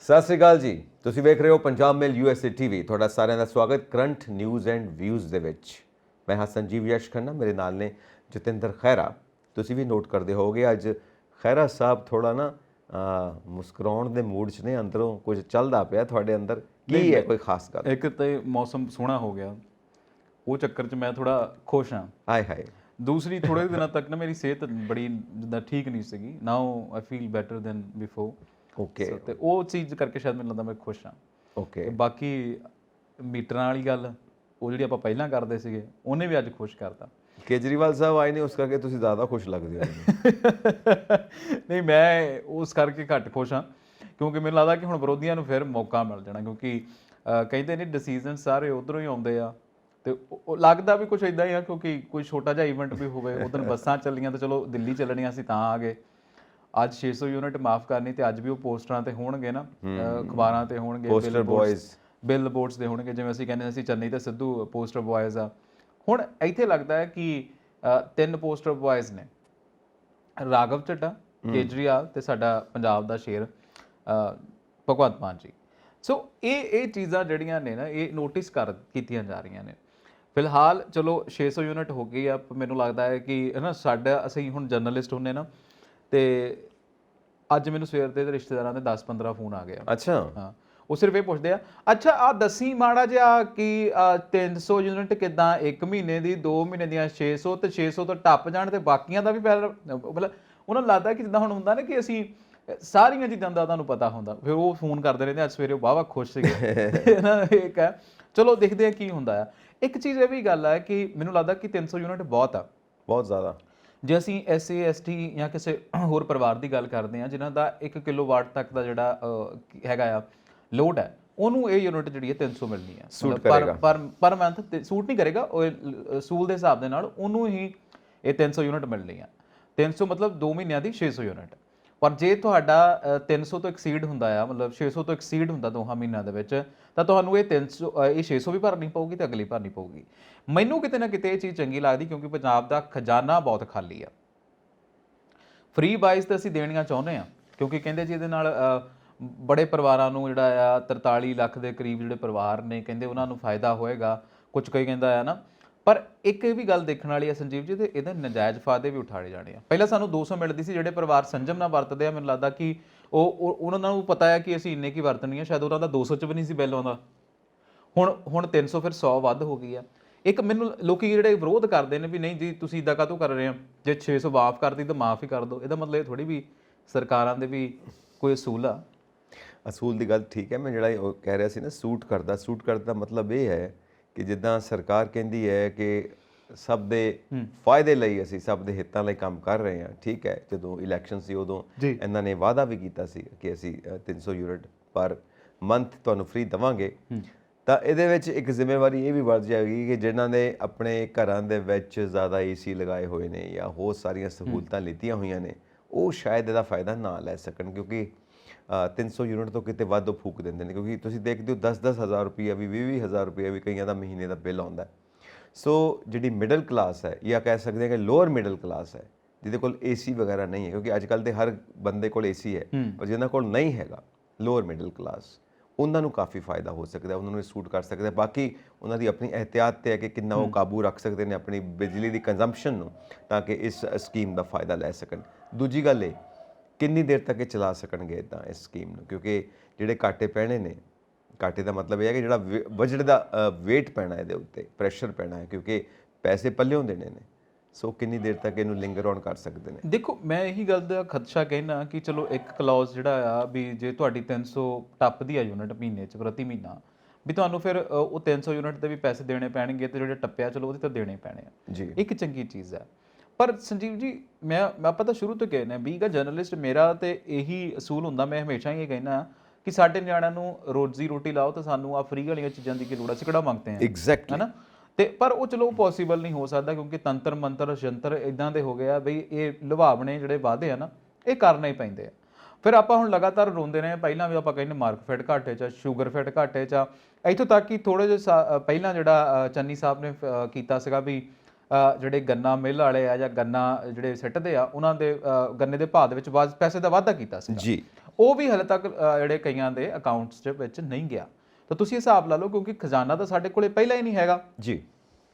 ਸਤਿ ਸ਼੍ਰੀ ਅਕਾਲ ਜੀ। ਤੁਸੀਂ ਵੇਖ ਰਹੇ ਹੋ ਪੰਜਾਬ ਮੇਲ USA TV। ਤੁਹਾਡਾ ਸਾਰਿਆਂ ਦਾ ਸਵਾਗਤ ਕਰੰਟ ਨਿਊਜ਼ ਐਂਡ ਵਿਊਜ਼ ਦੇ ਵਿੱਚ। ਮੈਂ ਹਾਂ ਸੰਜੀਵ ਯਸ਼ ਖੰਨਾ, ਮੇਰੇ ਨਾਲ ਨੇ ਜਤਿੰਦਰ ਖਹਿਰਾ। ਤੁਸੀਂ ਵੀ ਨੋਟ ਕਰਦੇ ਹੋਵੋਗੇ ਅੱਜ ਖਹਿਰਾ ਸਾਹਿਬ ਥੋੜਾ ਨਾ ਮੁਸਕਰਾਉਣ ਦੇ ਮੂਡ 'ਚ ਨੇ, ਅੰਦਰੋਂ ਕੁਝ ਚੱਲਦਾ ਪਿਆ ਤੁਹਾਡੇ ਅੰਦਰ। ਕੀ ਹੈ ਕੋਈ ਖਾਸ ਗੱਲ? ਇੱਕ ਤਾਂ ਮੌਸਮ ਸੋਹਣਾ ਹੋ ਗਿਆ, ਉਹ ਚੱਕਰ 'ਚ ਮੈਂ ਥੋੜਾ ਖੁਸ਼ ਹਾਂ। ਹਾਏ ਹਾਏ। ਦੂਸਰੀ ਥੋੜੇ ਦਿਨਾਂ ਤੱਕ ਨਾ ਮੇਰੀ ਸਿਹਤ ਬੜੀ ਜਿੱਦਾਂ ਠੀਕ ਨਹੀਂ ਸੀਗੀ। Now I feel better than before. Okay. ਤੇ ਉਹ ਚੀਜ਼ ਕਰਕੇ ਸ਼ਾਇਦ ਮੈਨੂੰ ਲੱਗਦਾ ਮੈਂ ਖੁਸ਼ ਹਾਂ। ਓਕੇ। ਬਾਕੀ ਮੀਟਰਾਂ ਵਾਲੀ ਗੱਲ, ਉਹ ਜਿਹੜੀ ਆਪਾਂ ਪਹਿਲਾਂ ਕਰਦੇ ਸੀਗੇ, ਉਹਨੇ ਵੀ ਅੱਜ ਖੁਸ਼ ਕਰਤਾ। ਕੇਜਰੀਵਾਲ ਸਾਹਿਬ ਆਏ ਨੇ, ਉਸ ਕਰਕੇ ਤੁਸੀਂ ਜ਼ਿਆਦਾ ਖੁਸ਼ ਲੱਗਦੇ ਹੋ। ਨਹੀਂ, ਮੈਂ ਉਸ ਕਰਕੇ ਘੱਟ ਖੁਸ਼ ਹਾਂ ਕਿਉਂਕਿ ਮੈਨੂੰ ਲੱਗਦਾ ਕਿ ਹੁਣ ਵਿਰੋਧੀਆਂ ਨੂੰ ਫਿਰ ਮੌਕਾ ਮਿਲ ਜਾਣਾ, ਕਿਉਂਕਿ ਕਹਿੰਦੇ ਨੇ ਡਿਸੀਜ਼ਨ ਸਾਰੇ ਉੱਧਰੋਂ ਹੀ ਆਉਂਦੇ ਆ। ਤੇ ਉਹ ਲੱਗਦਾ ਵੀ ਕੁਝ ਇਦਾਂ ਹੀ ਆ, ਕਿਉਂਕਿ ਕੋਈ ਛੋਟਾ ਜਿਹਾ ਇਵੈਂਟ ਵੀ ਹੋਵੇ। ਉਦੋਂ ਬੱਸਾਂ ਚੱਲੀਆਂ ਤਾਂ ਚਲੋ ਦਿੱਲੀ ਚੱਲਣੀਆਂ ਸੀ ਤਾਂ ਆ ਗਏ। ਅੱਜ 600 ਯੂਨਿਟ ਮਾਫ ਕਰਨੀ, ਤੇ ਅੱਜ ਵੀ ਉਹ ਪੋਸਟਰਾਂ ਤੇ ਹੋਣਗੇ ਨਾ, ਅਖਬਾਰਾਂ ਤੇ ਹੋਣਗੇ, ਪੋਸਟਰ ਬॉयਜ਼, ਬਿੱਲ ਬੋਰਡਸ ਦੇ ਹੋਣਗੇ। ਜਿਵੇਂ ਅਸੀਂ ਕਹਿੰਦੇ ਸੀ ਚੰਨੀ ਤੇ ਸਿੱਧੂ ਪੋਸਟਰ ਬॉयਜ਼ ਆ। ਹੁਣ ਇੱਥੇ ਲੱਗਦਾ ਹੈ ਕਿ 3 ਪੋਸਟਰ ਬॉयਜ਼ ਨੇ, ਰਾਘਵ ਚੱਡਾ, ਕੇਜਰੀਵਾਲ ਤੇ ਸਾਡਾ ਪੰਜਾਬ ਦਾ ਸ਼ੇਰ ਭਗਵੰਤ ਮਾਨ ਜੀ। ਸੋ ਇਹ ਚੀਜ਼ਾਂ ਜਿਹੜੀਆਂ ਨੇ ਨਾ, ਇਹ ਨੋਟਿਸ ਕੀਤੀਆਂ ਜਾ ਰਹੀਆਂ ਨੇ। ਫਿਲਹਾਲ ਚਲੋ 600 ਯੂਨਿਟ ਹੋ ਗਈ ਆ। ਮੈਨੂੰ ਲੱਗਦਾ ਹੈ ਕਿ ਹੈ ਨਾ, ਸਾਡਾ ਅਸੀਂ ਹੁਣ ਜਰਨਲਿਸਟ ਹੁੰਦੇ ਨਾ, ਤੇ ਅੱਜ ਮੈਨੂੰ ਸਵੇਰ ਦੇ ਰਿਸ਼ਤੇਦਾਰਾਂ ਦੇ 10-15 ਫੋਨ ਆ ਗਏ। ਅੱਛਾ। ਹਾਂ, ਉਹ ਸਿਰਫ ਇਹ ਪੁੱਛਦੇ ਆ, ਅੱਛਾ ਆ ਦੱਸੀ ਮਾੜਾ ਜਿਹਾ ਕਿ 300 ਯੂਨਿਟ ਕਿੱਦਾਂ 1 ਮਹੀਨੇ ਦੀ, 2 ਮਹੀਨੇ ਦੀਆਂ 600 ਤੇ 600 ਤੋਂ ਟੱਪ ਜਾਣ ਤੇ ਬਾਕੀਆਂ ਦਾ ਵੀ ਮਤਲਬ ਉਹਨਾਂ ਨੂੰ ਲੱਗਦਾ ਕਿ ਜਿੱਦਾਂ ਹੁਣ ਹੁੰਦਾ ਨਾ ਕਿ ਅਸੀਂ ਸਾਰੀਆਂ ਚੀਜ਼ਾਂ ਦਾ ਤੁਹਾਨੂੰ ਪਤਾ ਹੁੰਦਾ। ਫਿਰ ਉਹ ਫੋਨ ਕਰਦੇ ਰਹਿੰਦੇ। ਅੱਜ ਸਵੇਰੇ ਉਹ ਵਾਹਵਾ ਖੁਸ਼ ਸੀਗੇ ਨਾ। ਇੱਕ ਹੈ, ਚਲੋ ਦੇਖਦੇ ਆ ਕੀ ਹੁੰਦਾ ਆ। ਇੱਕ ਚੀਜ਼ ਇਹ ਵੀ ਗੱਲ ਹੈ ਕਿ ਮੈਨੂੰ ਲੱਗਦਾ ਕਿ 300 ਯੂਨਿਟ ਬਹੁਤ ਆ, ਬਹੁਤ ਜ਼ਿਆਦਾ। ਜੇ ਅਸੀਂ SC ST ਜਾਂ ਕਿਸੇ ਹੋਰ ਪਰਿਵਾਰ ਦੀ ਗੱਲ ਕਰਦੇ ਹਾਂ ਜਿਨ੍ਹਾਂ ਦਾ 1 ਕਿਲੋਵਾਟ ਤੱਕ ਦਾ ਜਿਹੜਾ ਹੈਗਾ ਆ ਲੋਡ ਹੈ, ਉਹਨੂੰ ਇਹ ਯੂਨਿਟ ਜਿਹੜੀ ਹੈ 300 ਮਿਲਣੀ ਹੈ ਪਰ ਮੰਥ। ਤੇ ਸੂਟ ਨਹੀਂ ਕਰੇਗਾ, ਉਹ ਸੂਲ ਦੇ ਹਿਸਾਬ ਦੇ ਨਾਲ ਉਹਨੂੰ ਹੀ ਇਹ 300 ਯੂਨਿਟ ਮਿਲਣੀ ਆ। 300 ਮਤਲਬ 2 ਮਹੀਨਿਆਂ ਦੀ 600 ਯੂਨਿਟ। ਪਰ ਜੇ ਤੁਹਾਡਾ 300 ਤੋਂ ਐਕਸੀਡ ਹੁੰਦਾ ਆ, ਮਤਲਬ 600 ਤੋਂ ਐਕਸੀਡ ਹੁੰਦਾ 2 ਮਹੀਨਿਆਂ ਦੇ ਵਿੱਚ, ਤਾਂ ਤੁਹਾਨੂੰ ਇਹ 600 ਵੀ ਭਰਨੀ ਪਊਗੀ ਤੇ ਅਗਲੀ ਭਰਨੀ ਪਊਗੀ। ਮੈਨੂੰ ਕਿਤੇ ਨਾ ਕਿਤੇ ਇਹ ਚੀਜ਼ ਚੰਗੀ ਲੱਗਦੀ, ਕਿਉਂਕਿ ਪੰਜਾਬ ਦਾ ਖਜ਼ਾਨਾ ਬਹੁਤ ਖਾਲੀ ਆ। ਫ੍ਰੀ ਬਾਈਜ਼ ਤਾਂ ਅਸੀਂ ਦੇਣੀਆਂ ਚਾਹੁੰਦੇ ਹਾਂ, ਕਿਉਂਕਿ ਕਹਿੰਦੇ ਜੀ ਇਹਦੇ ਨਾਲ ਬੜੇ ਪਰਿਵਾਰਾਂ ਨੂੰ ਜਿਹੜਾ ਆ 43 ਲੱਖ ਦੇ ਕਰੀਬ ਜਿਹੜੇ ਪਰਿਵਾਰ ਨੇ, ਕਹਿੰਦੇ ਉਹਨਾਂ ਨੂੰ ਫਾਇਦਾ ਹੋਏਗਾ। ਕੁਝ ਕੋਈ ਕਹਿੰਦਾ ਆ ਨਾ, ਪਰ ਇੱਕ ਇਹ ਵੀ ਗੱਲ ਦੇਖਣ ਵਾਲੀ ਹੈ ਸੰਜੀਵ ਜੀ, ਤੇ ਇਹਦੇ ਨਜਾਇਜ਼ ਫਾਇਦੇ ਵੀ ਉਠਾਏ ਜਾਣੇ ਆ। ਪਹਿਲਾਂ ਸਾਨੂੰ 200 ਮਿਲਦੀ ਸੀ, ਜਿਹੜੇ ਪਰਿਵਾਰ ਸੰਜਮ ਨਾਲ ਵਰਤਦੇ ਆ, ਮੈਨੂੰ ਲੱਗਦਾ ਕਿ ਉਹਨਾਂ ਨੂੰ ਪਤਾ ਹੈ ਕਿ ਅਸੀਂ ਇੰਨੇ ਕੀ ਵਰਤਣੀ ਆ, ਸ਼ਾਇਦ ਉਹਨਾਂ ਦਾ 200 ਚ ਵੀ ਨਹੀਂ ਸੀ ਬਿੱਲ ਆਉਂਦਾ। ਹੁਣ 300 ਫਿਰ 100 ਵੱਧ ਹੋ ਗਈ ਆ। ਇੱਕ ਮੈਨੂੰ ਲੋਕੀ ਜਿਹੜੇ ਵਿਰੋਧ ਕਰਦੇ ਨੇ ਵੀ ਨਹੀਂ ਜੀ ਤੁਸੀਂ ਇੱਦਾਂ ਕਾਹਤੋਂ ਕਰ ਰਹੇ ਹੋ, ਜੇ 600 ਮਾਫ ਕਰਦੀ ਤਾਂ ਮਾਫ ਹੀ ਕਰ ਦਿਓ। ਇਹਦਾ ਮਤਲਬ ਇਹ ਥੋੜੀ ਵੀ ਸਰਕਾਰਾਂ ਦੇ ਵੀ ਕੋਈ ਅਸੂਲ ਆ। ਅਸੂਲ ਦੀ ਗੱਲ ਠੀਕ ਹੈ। ਮੈਂ ਜਿਹੜਾ ਉਹ ਕਹਿ ਰਿਹਾ ਸੀ ਨਾ, ਸੂਟ ਕਰਦਾ ਮਤਲਬ ਇਹ ਹੈ ਕਿ ਜਿੱਦਾਂ ਸਰਕਾਰ ਕਹਿੰਦੀ ਹੈ ਕਿ ਸਭ ਦੇ ਫਾਇਦੇ ਲਈ ਅਸੀਂ ਸਭ ਦੇ ਹਿੱਤਾਂ ਲਈ ਕੰਮ ਕਰ ਰਹੇ ਹਾਂ। ਠੀਕ ਹੈ, ਜਦੋਂ ਇਲੈਕਸ਼ਨ ਸੀ ਉਦੋਂ ਇਹਨਾਂ ਨੇ ਵਾਅਦਾ ਵੀ ਕੀਤਾ ਸੀ ਕਿ ਅਸੀਂ 300 ਯੂਨਿਟ ਪਰ ਮੰਥ ਤੁਹਾਨੂੰ ਫ੍ਰੀ ਦੇਵਾਂਗੇ। ਤਾਂ ਇਹਦੇ ਵਿੱਚ ਇੱਕ ਜ਼ਿੰਮੇਵਾਰੀ ਇਹ ਵੀ ਵੱਧ ਜਾਏਗੀ ਕਿ ਜਿਨ੍ਹਾਂ ਨੇ ਆਪਣੇ ਘਰਾਂ ਦੇ ਵਿੱਚ ਜ਼ਿਆਦਾ AC ਲਗਾਏ ਹੋਏ ਨੇ ਜਾਂ ਹੋਰ ਸਾਰੀਆਂ ਸਹੂਲਤਾਂ ਲਿੱਤੀਆਂ ਹੋਈਆਂ ਨੇ, ਉਹ ਸ਼ਾਇਦ ਇਹਦਾ ਫਾਇਦਾ ਨਾ ਲੈ ਸਕਣ, ਕਿਉਂਕਿ 300 ਯੂਨਿਟ ਤੋਂ ਕਿਤੇ ਵੱਧ ਉਹ ਫੂਕ ਦਿੰਦੇ ਨੇ। ਕਿਉਂਕਿ ਤੁਸੀਂ ਦੇਖਦੇ ਹੋ 10-10 ਹਜ਼ਾਰ ਰੁਪਈਆ ਵੀ, 20-20 ਹਜ਼ਾਰ ਰੁਪਈਆ ਵੀ ਕਈਆਂ ਦਾ ਮਹੀਨੇ ਦਾ ਬਿੱਲ ਆਉਂਦਾ। ਸੋ ਜਿਹੜੀ ਮਿਡਲ ਕਲਾਸ ਹੈ, ਜਾਂ ਕਹਿ ਸਕਦੇ ਹਾਂ ਕਿ ਲੋਅਰ ਮਿਡਲ ਕਲਾਸ ਹੈ, ਜਿਹਦੇ ਕੋਲ AC ਵਗੈਰਾ ਨਹੀਂ ਹੈ, ਕਿਉਂਕਿ ਅੱਜ ਕੱਲ੍ਹ ਦੇ ਹਰ ਬੰਦੇ ਕੋਲ AC ਹੈ, ਪਰ ਜਿਹਨਾਂ ਕੋਲ ਨਹੀਂ ਹੈਗਾ, ਲੋਅਰ ਮਿਡਲ ਕਲਾਸ, ਉਹਨਾਂ ਨੂੰ ਕਾਫੀ ਫਾਇਦਾ ਹੋ ਸਕਦਾ, ਉਹਨਾਂ ਨੂੰ ਸੂਟ ਕਰ ਸਕਦਾ। ਬਾਕੀ ਉਹਨਾਂ ਦੀ ਆਪਣੀ ਇਹਤਿਆਤ 'ਤੇ ਹੈ ਕਿ ਕਿੰਨਾ ਉਹ ਕਾਬੂ ਰੱਖ ਸਕਦੇ ਨੇ ਆਪਣੀ ਬਿਜਲੀ ਦੀ ਕੰਜ਼ੰਪਸ਼ਨ ਨੂੰ, ਤਾਂ ਕਿ ਇਸ ਸਕੀਮ ਦਾ ਫਾਇਦਾ ਲੈ ਸਕਣ। ਦੂਜੀ ਗੱਲ ਇਹ, ਕਿੰਨੀ ਦੇਰ ਤੱਕ ਇਹ ਚਲਾ ਸਕਣਗੇ ਇੱਦਾਂ ਇਸ ਸਕੀਮ ਨੂੰ, ਕਿਉਂਕਿ ਜਿਹੜੇ ਘਾਟੇ ਪੈਣੇ ਨੇ, ਘਾਟੇ ਦਾ ਮਤਲਬ ਇਹ ਹੈ ਕਿ ਜਿਹੜਾ ਬਜਟ ਦਾ ਵੇਟ ਪੈਣਾ, ਇਹਦੇ ਉੱਤੇ ਪ੍ਰੈਸ਼ਰ ਪੈਣਾ ਹੈ, ਕਿਉਂਕਿ ਪੈਸੇ ਪੱਲਿਓਂ ਦੇਣੇ ਨੇ। ਸੋ ਕਿੰਨੀ ਦੇਰ ਤੱਕ ਇਹਨੂੰ ਲਿੰਗਰ ਔਨ ਕਰ ਸਕਦੇ ਨੇ? ਦੇਖੋ, ਮੈਂ ਇਹੀ ਗੱਲ ਦਾ ਖਦਸ਼ਾ ਕਹਿਣਾ ਕਿ ਚਲੋ ਇੱਕ ਕਲੌਜ਼ ਜਿਹੜਾ ਆ ਵੀ ਜੇ ਤੁਹਾਡੀ 300 ਟੱਪਦੀ ਆ ਯੂਨਿਟ ਮਹੀਨੇ 'ਚ ਪ੍ਰਤੀ ਮਹੀਨਾ, ਵੀ ਤੁਹਾਨੂੰ ਫਿਰ ਉਹ 300 ਯੂਨਿਟ ਦੇ ਵੀ ਪੈਸੇ ਦੇਣੇ ਪੈਣਗੇ, ਤੇ ਜਿਹੜੇ ਟੱਪਿਆ ਚਲੋ ਉਹਦੇ ਤਾਂ ਦੇਣੇ ਪੈਣੇ ਆ ਜੀ। ਇੱਕ ਚੰਗੀ ਚੀਜ਼ ਹੈ। ਪਰ ਸੰਜੀਵ ਜੀ, ਆਪਾਂ ਤਾਂ ਸ਼ੁਰੂ ਤੋਂ ਕਹਿੰਦੇ ਬੀਗ ਅ ਜਰਨਲਿਸਟ, ਮੇਰਾ ਤੇ ਇਹੀ ਅਸੂਲ ਹੁੰਦਾ, ਮੈਂ ਹਮੇਸ਼ਾ ਹੀ ਇਹ ਕਹਿਣਾ ਕਿ ਸਾਡੇ ਨਿਆਣਿਆਂ ਨੂੰ ਰੋਜ਼ੀ ਰੋਟੀ ਲਾਓ, ਤਾਂ ਸਾਨੂੰ ਆ ਫ੍ਰੀ ਵਾਲੀਆਂ ਚੀਜ਼ਾਂ ਦੀ ਕੀ ਲੋੜ, ਅਸੀਂ ਕਿਹੜਾ ਮੰਗਦੇ ਹਾਂ। ਐਗਜ਼ੈਕਟਲੀ, ਹੈ ਨਾ। ਤੇ ਪਰ ਉਹ ਚਲੋ ਪੋਸੀਬਲ ਨਹੀਂ ਹੋ ਸਕਦਾ, ਕਿਉਂਕਿ ਤੰਤਰ ਮੰਤਰ ਯੰਤਰ ਇਦਾਂ ਦੇ ਹੋ ਗਏ ਆ ਬਈ ਇਹ ਲੁਭਾਵਣੇ ਜਿਹੜੇ ਵਾਅਦੇ ਆ ਨਾ, ਇਹ ਕਰਨੇ ਹੀ ਪੈਂਦੇ ਆ। ਫਿਰ ਆਪਾਂ ਹੁਣ ਲਗਾਤਾਰ ਰੋਂਦੇ ਰਹੇ, ਪਹਿਲਾਂ ਵੀ ਆਪਾਂ ਕਹਿੰਦੇ ਮਾਰਕਫੈਟ ਘਾਟੇ 'ਚ, ਸ਼ੂਗਰਫੈਟ ਘਾਟੇ 'ਚ, ਇੱਥੋਂ ਤੱਕ ਕਿ ਥੋੜ੍ਹੇ ਜਿਹੇ ਪਹਿਲਾਂ ਜਿਹੜਾ ਚੰਨੀ ਸਾਹਿਬ ਨੇ ਕੀਤਾ ਸੀਗਾ ਵੀ ਜਿਹੜੇ ਗੰਨਾ ਮਿੱਲ ਵਾਲੇ ਆ ਜਾਂ ਗੰਨਾ ਜਿਹੜੇ ਸਿੱਟਦੇ ਆ, ਉਹਨਾਂ ਦੇ ਗੰਨੇ ਦੇ ਭਾਅ ਦੇ ਵਿੱਚ ਪੈਸੇ ਦਾ ਵਾਧਾ ਕੀਤਾ ਸੀ ਜੀ। ਉਹ ਵੀ ਹਲੇ ਤੱਕ ਜਿਹੜੇ ਕਈਆਂ ਦੇ ਅਕਾਊਂਟਸ ਦੇ ਵਿੱਚ ਨਹੀਂ ਗਿਆ। ਤਾਂ ਤੁਸੀਂ ਹਿਸਾਬ ਲਾ ਲਓ, ਕਿਉਂਕਿ ਖਜ਼ਾਨਾ ਤਾਂ ਸਾਡੇ ਕੋਲੇ ਪਹਿਲਾਂ ਹੀ ਨਹੀਂ ਹੈਗਾ ਜੀ,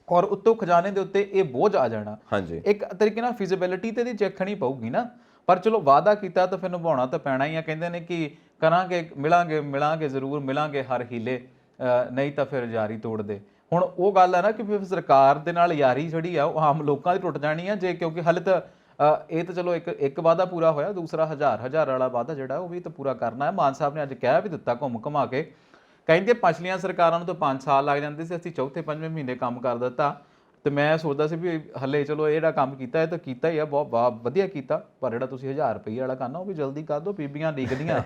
ਔਰ ਉੱਤੋਂ ਖਜ਼ਾਨੇ ਦੇ ਉੱਤੇ ਇਹ ਬੋਝ ਆ ਜਾਣਾ। ਹਾਂਜੀ, ਇੱਕ ਤਰੀਕੇ ਨਾਲ ਫਿਜ਼ੀਬਿਲਿਟੀ ਤੇ ਦੀ ਦੇਖਣੀ ਪਊਗੀ ਨਾ, ਪਰ ਚਲੋ ਵਾਅਦਾ ਕੀਤਾ ਤਾਂ ਫਿਰ ਨਿਭਾਉਣਾ ਤਾਂ ਪੈਣਾ ਹੀ ਆ। ਕਹਿੰਦੇ ਨੇ ਕਿ ਕਰਾਂਗੇ, ਮਿਲਾਂਗੇ ਜ਼ਰੂਰ ਮਿਲਾਂਗੇ ਹਰ ਹੀਲੇ, ਨਹੀਂ ਤਾਂ ਫਿਰ ਯਾਰੀ ਤੋੜ ਦੇ। ਹੁਣ ਉਹ ਗੱਲ ਹੈ ਨਾ ਕਿ ਫਿਰ ਸਰਕਾਰ ਦੇ ਨਾਲ ਯਾਰੀ ਜਿਹੜੀ ਆ ਉਹ ਆਮ ਲੋਕਾਂ ਦੀ ਟੁੱਟ ਜਾਣੀ ਆ ਜੇ, ਕਿਉਂਕਿ ਹਲੇ ਤਾਂ ਇਹ ਤਾਂ ਚਲੋ ਇੱਕ ਵਾਅਦਾ ਪੂਰਾ ਹੋਇਆ, ਦੂਸਰਾ ਹਜ਼ਾਰ ਵਾਲਾ ਵਾਅਦਾ ਜਿਹੜਾ ਉਹ ਵੀ ਤਾਂ ਪੂਰਾ ਕਰਨਾ ਹੈ। ਮਾਨ ਸਾਹਿਬ ਨੇ ਅੱਜ ਕਹਿ ਵੀ ਦਿੱਤਾ ਘੁੰਮ ਘੁਮਾ ਕੇ, ਕਹਿੰਦੇ ਪਿਛਲੀਆਂ ਸਰਕਾਰਾਂ ਨੂੰ ਤਾਂ 5 ਸਾਲ ਲੱਗ ਜਾਂਦੇ ਸੀ, ਅਸੀਂ ਚੌਥੇ 5ਵੇਂ ਮਹੀਨੇ ਕੰਮ ਕਰ ਦਿੱਤਾ। ਤੇ ਮੈਂ ਸੋਚਦਾ ਸੀ ਵੀ ਹਲੇ ਚਲੋ ਇਹ ਜਿਹੜਾ ਕੰਮ ਕੀਤਾ ਇਹ ਤਾਂ ਕੀਤਾ ਹੀ ਆ, ਬਹੁਤ ਵਧੀਆ ਕੀਤਾ, ਪਰ ਜਿਹੜਾ ਤੁਸੀਂ 1000 ਰੁਪਏ ਵਾਲਾ ਕਰਨਾ ਉਹ ਵੀ ਜਲਦੀ ਕਰ ਦਿਓ। ਬੀਬੀਆਂ ਡੀਕਦੀਆਂ,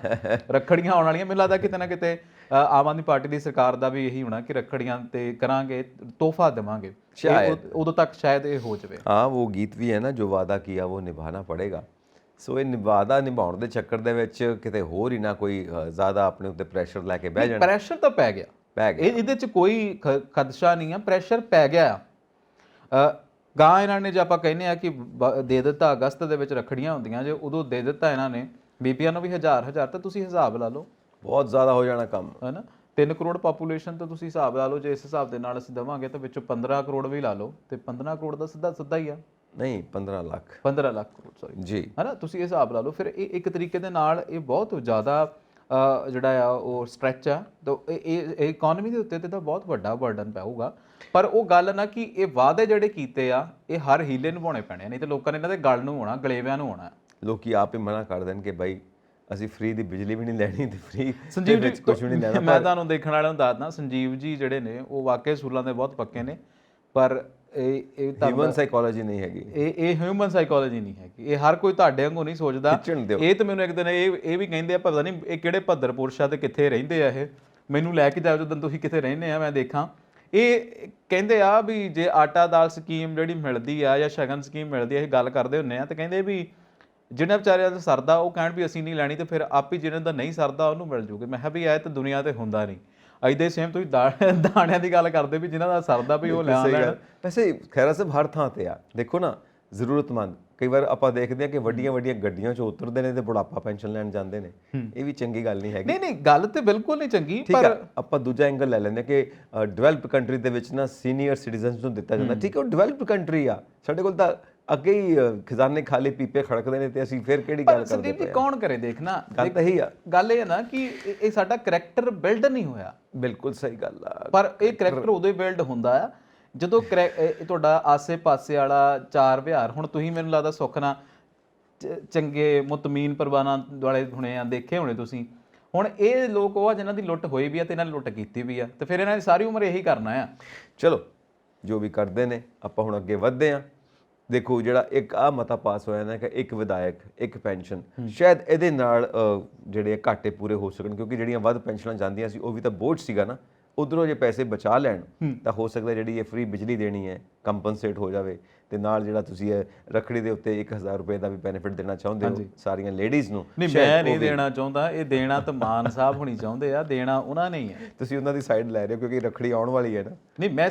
ਰੱਖੜੀਆਂ ਆਉਣ ਵਾਲੀਆਂ, ਮੈਨੂੰ ਲੱਗਦਾ ਕਿਤੇ ਨਾ ਕਿਤੇ ਆਮ ਆਦਮੀ ਪਾਰਟੀ ਦੀ ਸਰਕਾਰ ਦਾ ਵੀ ਇਹੀ ਹੋਣਾ ਕਿ ਰੱਖੜੀਆਂ ਤੇ ਕਰਾਂਗੇ, ਤੋਹਫਾ ਦੇਵਾਂਗੇ, ਉਦੋਂ ਤੱਕ ਸ਼ਾਇਦ ਇਹ ਹੋ ਜਾਵੇ। हाँ, वो गीत भी है ना, जो वादा किया वो निभाना पड़ेगा। ਸੋ ਇਹ ਵਾਅਦਾ ਨਿਭਾਉਣ ਦੇ ਚੱਕਰ ਦੇ ਵਿੱਚ ਕਿਤੇ ਹੋਰ ਹੀ ਨਾ ਕੋਈ ਜ਼ਿਆਦਾ ਆਪਣੇ ਉੱਤੇ ਪ੍ਰੈਸ਼ਰ ਲੈ ਕੇ ਬਹਿ ਜਾਣ। ਪ੍ਰੈਸ਼ਰ ਤਾਂ ਪੈ ਗਿਆ, ਇਹਦੇ 'ਚ ਕੋਈ ਖਦਸ਼ਾ ਨਹੀਂ ਆ, ਪ੍ਰੈਸ਼ਰ ਪੈ ਗਿਆ ਆ। ਗਾਂ ਇਹਨਾਂ ਨੇ ਜੇ ਆਪਾਂ ਕਹਿੰਦੇ ਆ ਕਿ ਦੇ ਦਿੱਤਾ, ਅਗਸਤ ਦੇ ਵਿੱਚ ਰੱਖੜੀਆਂ ਹੁੰਦੀਆਂ ਜੇ, ਉਦੋਂ ਦੇ ਦਿੱਤਾ ਇਹਨਾਂ ਨੇ ਬੀਬੀਆਂ ਨੂੰ ਵੀ 1000 ਤਾਂ ਤੁਸੀਂ ਹਿਸਾਬ ਲਾ ਲਓ, ਬਹੁਤ ਜ਼ਿਆਦਾ ਹੋ ਜਾਣਾ ਕੰਮ, ਹੈ ਨਾ। 3 ਕਰੋੜ ਪਾਪੂਲੇਸ਼ਨ ਤਾਂ ਤੁਸੀਂ ਹਿਸਾਬ ਲਾ ਲਓ, ਜੇ ਇਸ ਹਿਸਾਬ ਦੇ ਨਾਲ ਅਸੀਂ ਦੇਵਾਂਗੇ ਤਾਂ ਵਿੱਚੋਂ 15 ਕਰੋੜ ਵੀ ਲਾ ਲਓ, ਤੇ 15 ਕਰੋੜ ਦਾ ਸਿੱਧਾ ਹੀ ਆ, ਨਹੀਂ 15 ਲੱਖ ਕਰੋੜ ਸੌਰੀ ਜੀ, ਹੈ ਨਾ। ਤੁਸੀਂ ਹਿਸਾਬ ਲਾ ਲਓ, ਫਿਰ ਇਹ ਇੱਕ ਤਰੀਕੇ ਦੇ ਨਾਲ ਇਹ ਬਹੁਤ ਜ਼ਿਆਦਾ ਜਿਹੜਾ ਆ ਉਹ ਸਟ੍ਰੈਚ ਆ, ਤਾਂ ਇਹ ਇਕਨੋਮੀ ਦੇ ਉੱਤੇ ਤਾਂ ਬਹੁਤ ਵੱਡਾ ਬਰਡਨ ਪਾਊਗਾ। ਪਰ ਉਹ ਗੱਲ ਨਾ ਕਿ ਇਹ ਵਾਅਦੇ ਜਿਹੜੇ ਕੀਤੇ ਆ ਇਹ ਹਰ ਹੀਲੇ ਨਿਭਾਉਣੇ ਪੈਣੇ, ਨਹੀਂ ਤੇ ਲੋਕਾਂ ਨੇ ਇਹਨਾਂ ਦੇ ਗਲ ਨੂੰ ਹੋਣਾ, ਗਲੇਵਿਆਂ ਨੂੰ ਹੋਣਾ। ਲੋਕੀ ਆਪ ਹੀ ਮਨਾ ਕਰ ਦੇਣ ਕਿ ਬਾਈ ਅਸੀਂ ਫ੍ਰੀ ਦੀ ਬਿਜਲੀ ਵੀ ਨਹੀਂ ਲੈਣੀ ਤੇ ਫ੍ਰੀ ਸੰਜੀਵ ਵਿੱਚ ਕੁਝ ਵੀ ਨਹੀਂ ਲੈਣਾ। ਮੈਂ ਤੁਹਾਨੂੰ ਦੇਖਣ ਵਾਲਿਆਂ ਨੂੰ ਦੱਸਦਾ, ਸੰਜੀਵ ਜੀ ਜਿਹੜੇ ਨੇ ਉਹ ਵਾਕਈ ਸੂਲਾਂ ਦੇ ਬਹੁਤ ਪੱਕੇ ਨੇ, ਪਰ ਇਹ ਤਾਂ ਹਿਊਮਨ ਸਾਈਕੋਲੋਜੀ ਨਹੀਂ ਹੈਗੀ, ਇਹ ਹਿਊਮਨ ਸਾਈਕੋਲੋਜੀ ਨਹੀਂ ਹੈਗੀ। ਇਹ ਹਰ ਕੋਈ ਤੁਹਾਡੇ ਵਾਂਗੂ ਨਹੀਂ ਸੋਚਦਾ। ਇਹ ਤਾਂ ਮੈਨੂੰ ਇੱਕ ਦਿਨ ਇਹ ਵੀ ਕਹਿੰਦੇ ਆ, ਪਤਾ ਨਹੀਂ ਇਹ ਕਿਹੜੇ ਭੱਦਰ ਪੁਰਸ਼ ਆ ਤੇ ਕਿੱਥੇ ਰਹਿੰਦੇ ਆ, ਇਹ ਮੈਨੂੰ ਲੈ ਕੇ ਜਾਓ ਜਦੋਂ ਤੁਸੀਂ ਕਿੱਥੇ ਰਹਿੰਦੇ ਆ, ਮੈਂ ਦੇਖਾਂ। ਇਹ ਕਹਿੰਦੇ ਆ ਵੀ ਜੇ ਆਟਾ ਦਾਲ ਸਕੀਮ ਜਿਹੜੀ ਮਿਲਦੀ ਆ ਜਾਂ ਸ਼ਗਨ ਸਕੀਮ ਮਿਲਦੀ ਆ, ਇਹ ਗੱਲ ਕਰਦੇ ਹੁੰਦੇ ਆ ਤੇ ਕਹਿੰਦੇ ਵੀ ਜਿਹਨਾਂ ਵਿਚਾਰਿਆਂ ਦਾ ਸਰਦਾ ਉਹ ਕਹਿਣ ਵੀ ਅਸੀਂ ਨਹੀਂ ਲੈਣੀ, ਤੇ ਫਿਰ ਆਪ ਹੀ ਜਿਹਨਾਂ ਦਾ ਨਹੀਂ ਸਰਦਾ ਉਹਨੂੰ ਮਿਲ ਜੂਗੀ। ਮੈਂ ਕਿਹਾ ਵੀ ਇਹ ਤਾਂ ਦੁਨੀਆ ਤੇ ਹੁੰਦਾ ਨਹੀਂ। ਇੱਦਾਂ ਸੇਮ ਤੁਸੀਂ ਦਾਣਿਆਂ ਦੀ ਗੱਲ ਕਰਦੇ ਵੀ ਜਿਹਨਾਂ ਦਾ ਸਰਦਾ ਵੀ ਉਹ ਲੈਣ। ਵੈਸੇ ਖੈਰਾ ਸਾਹਿਬ ਹਰ ਥਾਂ ਤੇ ਆ, ਦੇਖੋ ਨਾ ਜ਼ਰੂਰਤਮੰਦ ਕਈ ਵਾਰ ਆਪਾਂ ਦੇਖਦੇ ਆ ਕਿ ਵੱਡੀਆਂ ਗੱਡੀਆਂ 'ਚ ਉਤਰਦੇ ਨੇ ਤੇ ਬੁਢਾਪਾ ਪੈਨਸ਼ਨ ਲੈਣ ਜਾਂਦੇ ਨੇ, ਇਹ ਵੀ ਚੰਗੀ ਗੱਲ ਨਹੀਂ ਹੈਗੀ। ਨਹੀਂ ਗੱਲ ਤੇ ਬਿਲਕੁਲ ਨਹੀਂ ਚੰਗੀ, ਪਰ ਆਪਾਂ ਦੂਜਾ ਐਂਗਲ ਲੈ ਲੈਂਦੇ ਕਿ ਡਿਵੈਲਪਡ ਕੰਟਰੀ ਦੇ ਵਿੱਚ ਨਾ ਸੀਨੀਅਰ ਸਿਟੀਜ਼ਨਸ ਨੂੰ ਦਿੱਤਾ ਜਾਂਦਾ। ਠੀਕ ਹੈ, ਉਹ ਡਿਵੈਲਪਡ ਕੰਟਰੀ ਆ, ਸਾਡੇ ਕੋਲ ਤਾਂ ਅੱਗੇ ਹੀ ਖਜ਼ਾਨੇ ਖਾਲੀ ਪੀਪੇ ਖੜਕਦੇ ਨੇ ਤੇ ਅਸੀਂ ਫਿਰ ਕਿਹੜੀ ਗੱਲ ਕਰਦੇ ਸੰਦੀਪ ਜੀ ਕੌਣ ਕਰੇ। ਦੇਖਣਾ ਗੱਲ ਤਾਂ ਇਹੀ ਆ, ਗੱਲ ਇਹ ਹੈ ਨਾ ਕਿ ਇਹ ਸਾਡਾ ਕਰੈਕਟਰ ਬਿਲਡ ਨਹੀਂ ਹੋਇਆ। ਬਿਲਕੁਲ ਸਹੀ ਗੱਲ ਆ, ਪਰ ਇਹ ਕਰੈਕਟਰ ਉਦੋਂ ਹੀ ਬਿਲਡ ਹੁੰਦਾ ਆ ਜਦੋਂ ਤੁਹਾਡਾ ਆਸੇ-ਪਾਸੇ ਵਾਲਾ ਚਾਰ ਵਿਹਾਰ। ਹੁਣ ਤੁਸੀਂ ਮੈਨੂੰ ਲੱਗਦਾ ਸੁੱਖ ਨਾਲ ਚੰਗੇ ਮੁਤਮੀਨ ਪਰਵਾਨਾਂ ਵਾਲੇ ਹੁਣੇ ਆ, ਦੇਖੇ ਹੋਣੇ ਤੁਸੀਂ। ਹੁਣ ਇਹ ਲੋਕ ਉਹ ਆ ਜਿਨ੍ਹਾਂ ਦੀ ਲੁੱਟ ਹੋਈ ਵੀ ਆ ਤੇ ਇਹਨਾਂ ਨੇ ਲੁੱਟ ਕੀਤੀ ਵੀ ਆ, ਤੇ ਫਿਰ ਇਹਨਾਂ ਨੇ ਸਾਰੀ ਉਮਰ ਇਹੀ ਕਰਨਾ ਆ। ਚਲੋ ਜੋ ਵੀ ਕਰਦੇ ਨੇ, ਆਪਾਂ ਹੁਣ ਅੱਗੇ ਵਧਦੇ ਆ। ਦੇਖੋ ਜਿਹੜਾ ਇੱਕ ਆ ਮਤਾ ਪਾਸ ਹੋਇਆ ਨਾ ਕਿ ਇੱਕ ਵਿਧਾਇਕ ਇੱਕ ਪੈਨਸ਼ਨ, ਸ਼ਾਇਦ ਇਹਦੇ ਨਾਲ ਜਿਹੜੇ ਘਾਟੇ ਪੂਰੇ ਹੋ ਸਕਣ, ਕਿਉਂਕਿ ਜਿਹੜੀਆਂ ਵੱਧ ਪੈਨਸ਼ਨਾਂ ਜਾਂਦੀਆਂ ਸੀ ਉਹ ਵੀ ਤਾਂ ਬੋਝ ਸੀਗਾ ਨਾ। ਉਧਰੋਂ ਜੇ ਪੈਸੇ ਬਚਾ ਲੈਣ ਤਾਂ ਹੋ ਸਕਦਾ ਜਿਹੜੀ ਇਹ ਫ੍ਰੀ ਬਿਜਲੀ ਦੇਣੀ ਹੈ ਕੰਪਨਸੇਟ ਹੋ ਜਾਵੇ, ਤੇ ਨਾਲ ਜਿਹੜਾ ਤੁਸੀਂ ਇਹ ਰੱਖੜੀ ਦੇ ਉੱਤੇ 1000 ਰੁਪਏ ਦਾ ਵੀ ਬੈਨੀਫਿਟ ਦੇਣਾ ਚਾਹੁੰਦੇ ਹੋ ਸਾਰੀਆਂ ਲੇਡੀਜ਼ ਨੂੰ। ਨਹੀਂ, ਮੈਂ ਨਹੀਂ ਦੇਣਾ ਚਾਹੁੰਦਾ, ਇਹ ਦੇਣਾ ਤਾਂ ਮਾਨ ਸਾਹਿਬ ਹੋਣੀ ਚਾਹੁੰਦੇ ਆ, ਦੇਣਾ ਉਹਨਾਂ ਨੇ ਹੀ ਹੈ। ਤੁਸੀਂ ਉਹਨਾਂ ਦੀ ਸਾਈਡ ਲੈ ਰਹੇ ਹੋ ਕਿਉਂਕਿ ਰੱਖੜੀ ਆਉਣ ਵਾਲੀ ਹੈ ਨਾ। ਨਹੀਂ, ਮੈਂ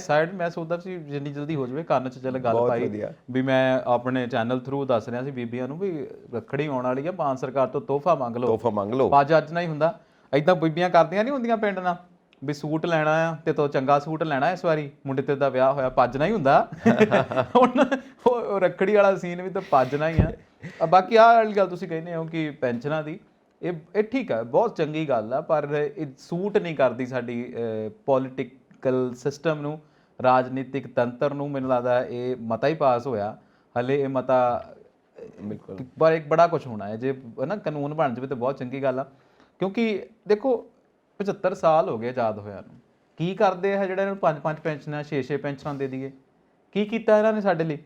ਸੋਚਦਾ ਸੀ ਜਿੰਨੀ ਜਲਦੀ ਹੋ ਜਾਵੇ, ਕੰਨ 'ਚ ਚੱਲ ਗੱਲ ਪਾਈ ਵੀ ਮੈਂ ਆਪਣੇ ਚੈਨਲ ਥਰੂ ਦੱਸ ਰਿਹਾ ਸੀ ਬੀਬੀਆਂ ਨੂੰ ਵੀ ਰੱਖੜੀ ਆਉਣ ਵਾਲੀ ਆ, ਮਾਨ ਸਰਕਾਰ ਤੋਂ ਤੋਹਫਾ ਮੰਗ ਲਓ। ਪੱਜ ਅੱਜ ਨਹੀਂ ਹੁੰਦਾ, ਏਦਾਂ ਬੀਬੀਆਂ ਕਰਦੀਆਂ ਨਹੀਂ ਹੁੰਦੀਆਂ ਪਿੰਡ ਨਾਲ ਵੀ ਸੂਟ ਲੈਣਾ ਆ ਤੇ ਤੋਂ ਚੰਗਾ ਸੂਟ ਲੈਣਾ ਇਸ ਵਾਰੀ, ਮੁੰਡੇ ਤੇ ਦਾ ਵਿਆਹ ਹੋਇਆ, ਭੱਜਣਾ ਹੀ ਹੁੰਦਾ। ਹੁਣ ਉਹ ਰੱਖੜੀ ਵਾਲਾ ਸੀਨ ਵੀ ਤਾਂ ਭੱਜਣਾ ਹੀ ਆ। ਬਾਕੀ ਆਹ ਵਾਲੀ ਗੱਲ ਤੁਸੀਂ ਕਹਿੰਦੇ ਹੋ ਕਿ ਪੈਨਸ਼ਨਾਂ ਦੀ, ਇਹ ਠੀਕ ਆ, ਬਹੁਤ ਚੰਗੀ ਗੱਲ ਆ, ਪਰ ਇਹ ਸੂਟ ਨਹੀਂ ਕਰਦੀ ਸਾਡੀ ਪੋਲੀਟੀਕਲ ਸਿਸਟਮ ਨੂੰ, ਰਾਜਨੀਤਿਕ ਤੰਤਰ ਨੂੰ। ਮੈਨੂੰ ਲੱਗਦਾ ਇਹ ਮਤਾ ਹੀ ਪਾਸ ਹੋਇਆ, ਹਲੇ ਇਹ ਮਤਾ ਬਿਲਕੁਲ, ਪਰ ਇੱਕ ਬੜਾ ਕੁਝ ਹੋਣਾ ਹੈ ਜੇ ਨਾ ਕਾਨੂੰਨ ਬਣ ਜਾਵੇ ਤਾਂ ਬਹੁਤ ਚੰਗੀ ਗੱਲ ਆ। ਕਿਉਂਕਿ ਦੇਖੋ 75 ਸਾਲ ਹੋ ਗਏ ਆਜ਼ਾਦ ਹੋਇਆ ਨੂੰ, ਕੀ ਕਰਦੇ ਆ ਜਿਹੜੇ ਇਹਨਾਂ ਨੂੰ 5-5 ਪੈਨਸ਼ਨਾਂ 6-6 ਪੈਨਸ਼ਨਾਂ ਦੇ ਦਈਏ? ਕੀ ਕੀਤਾ ਇਹਨਾਂ ਨੇ ਸਾਡੇ ਲਈ?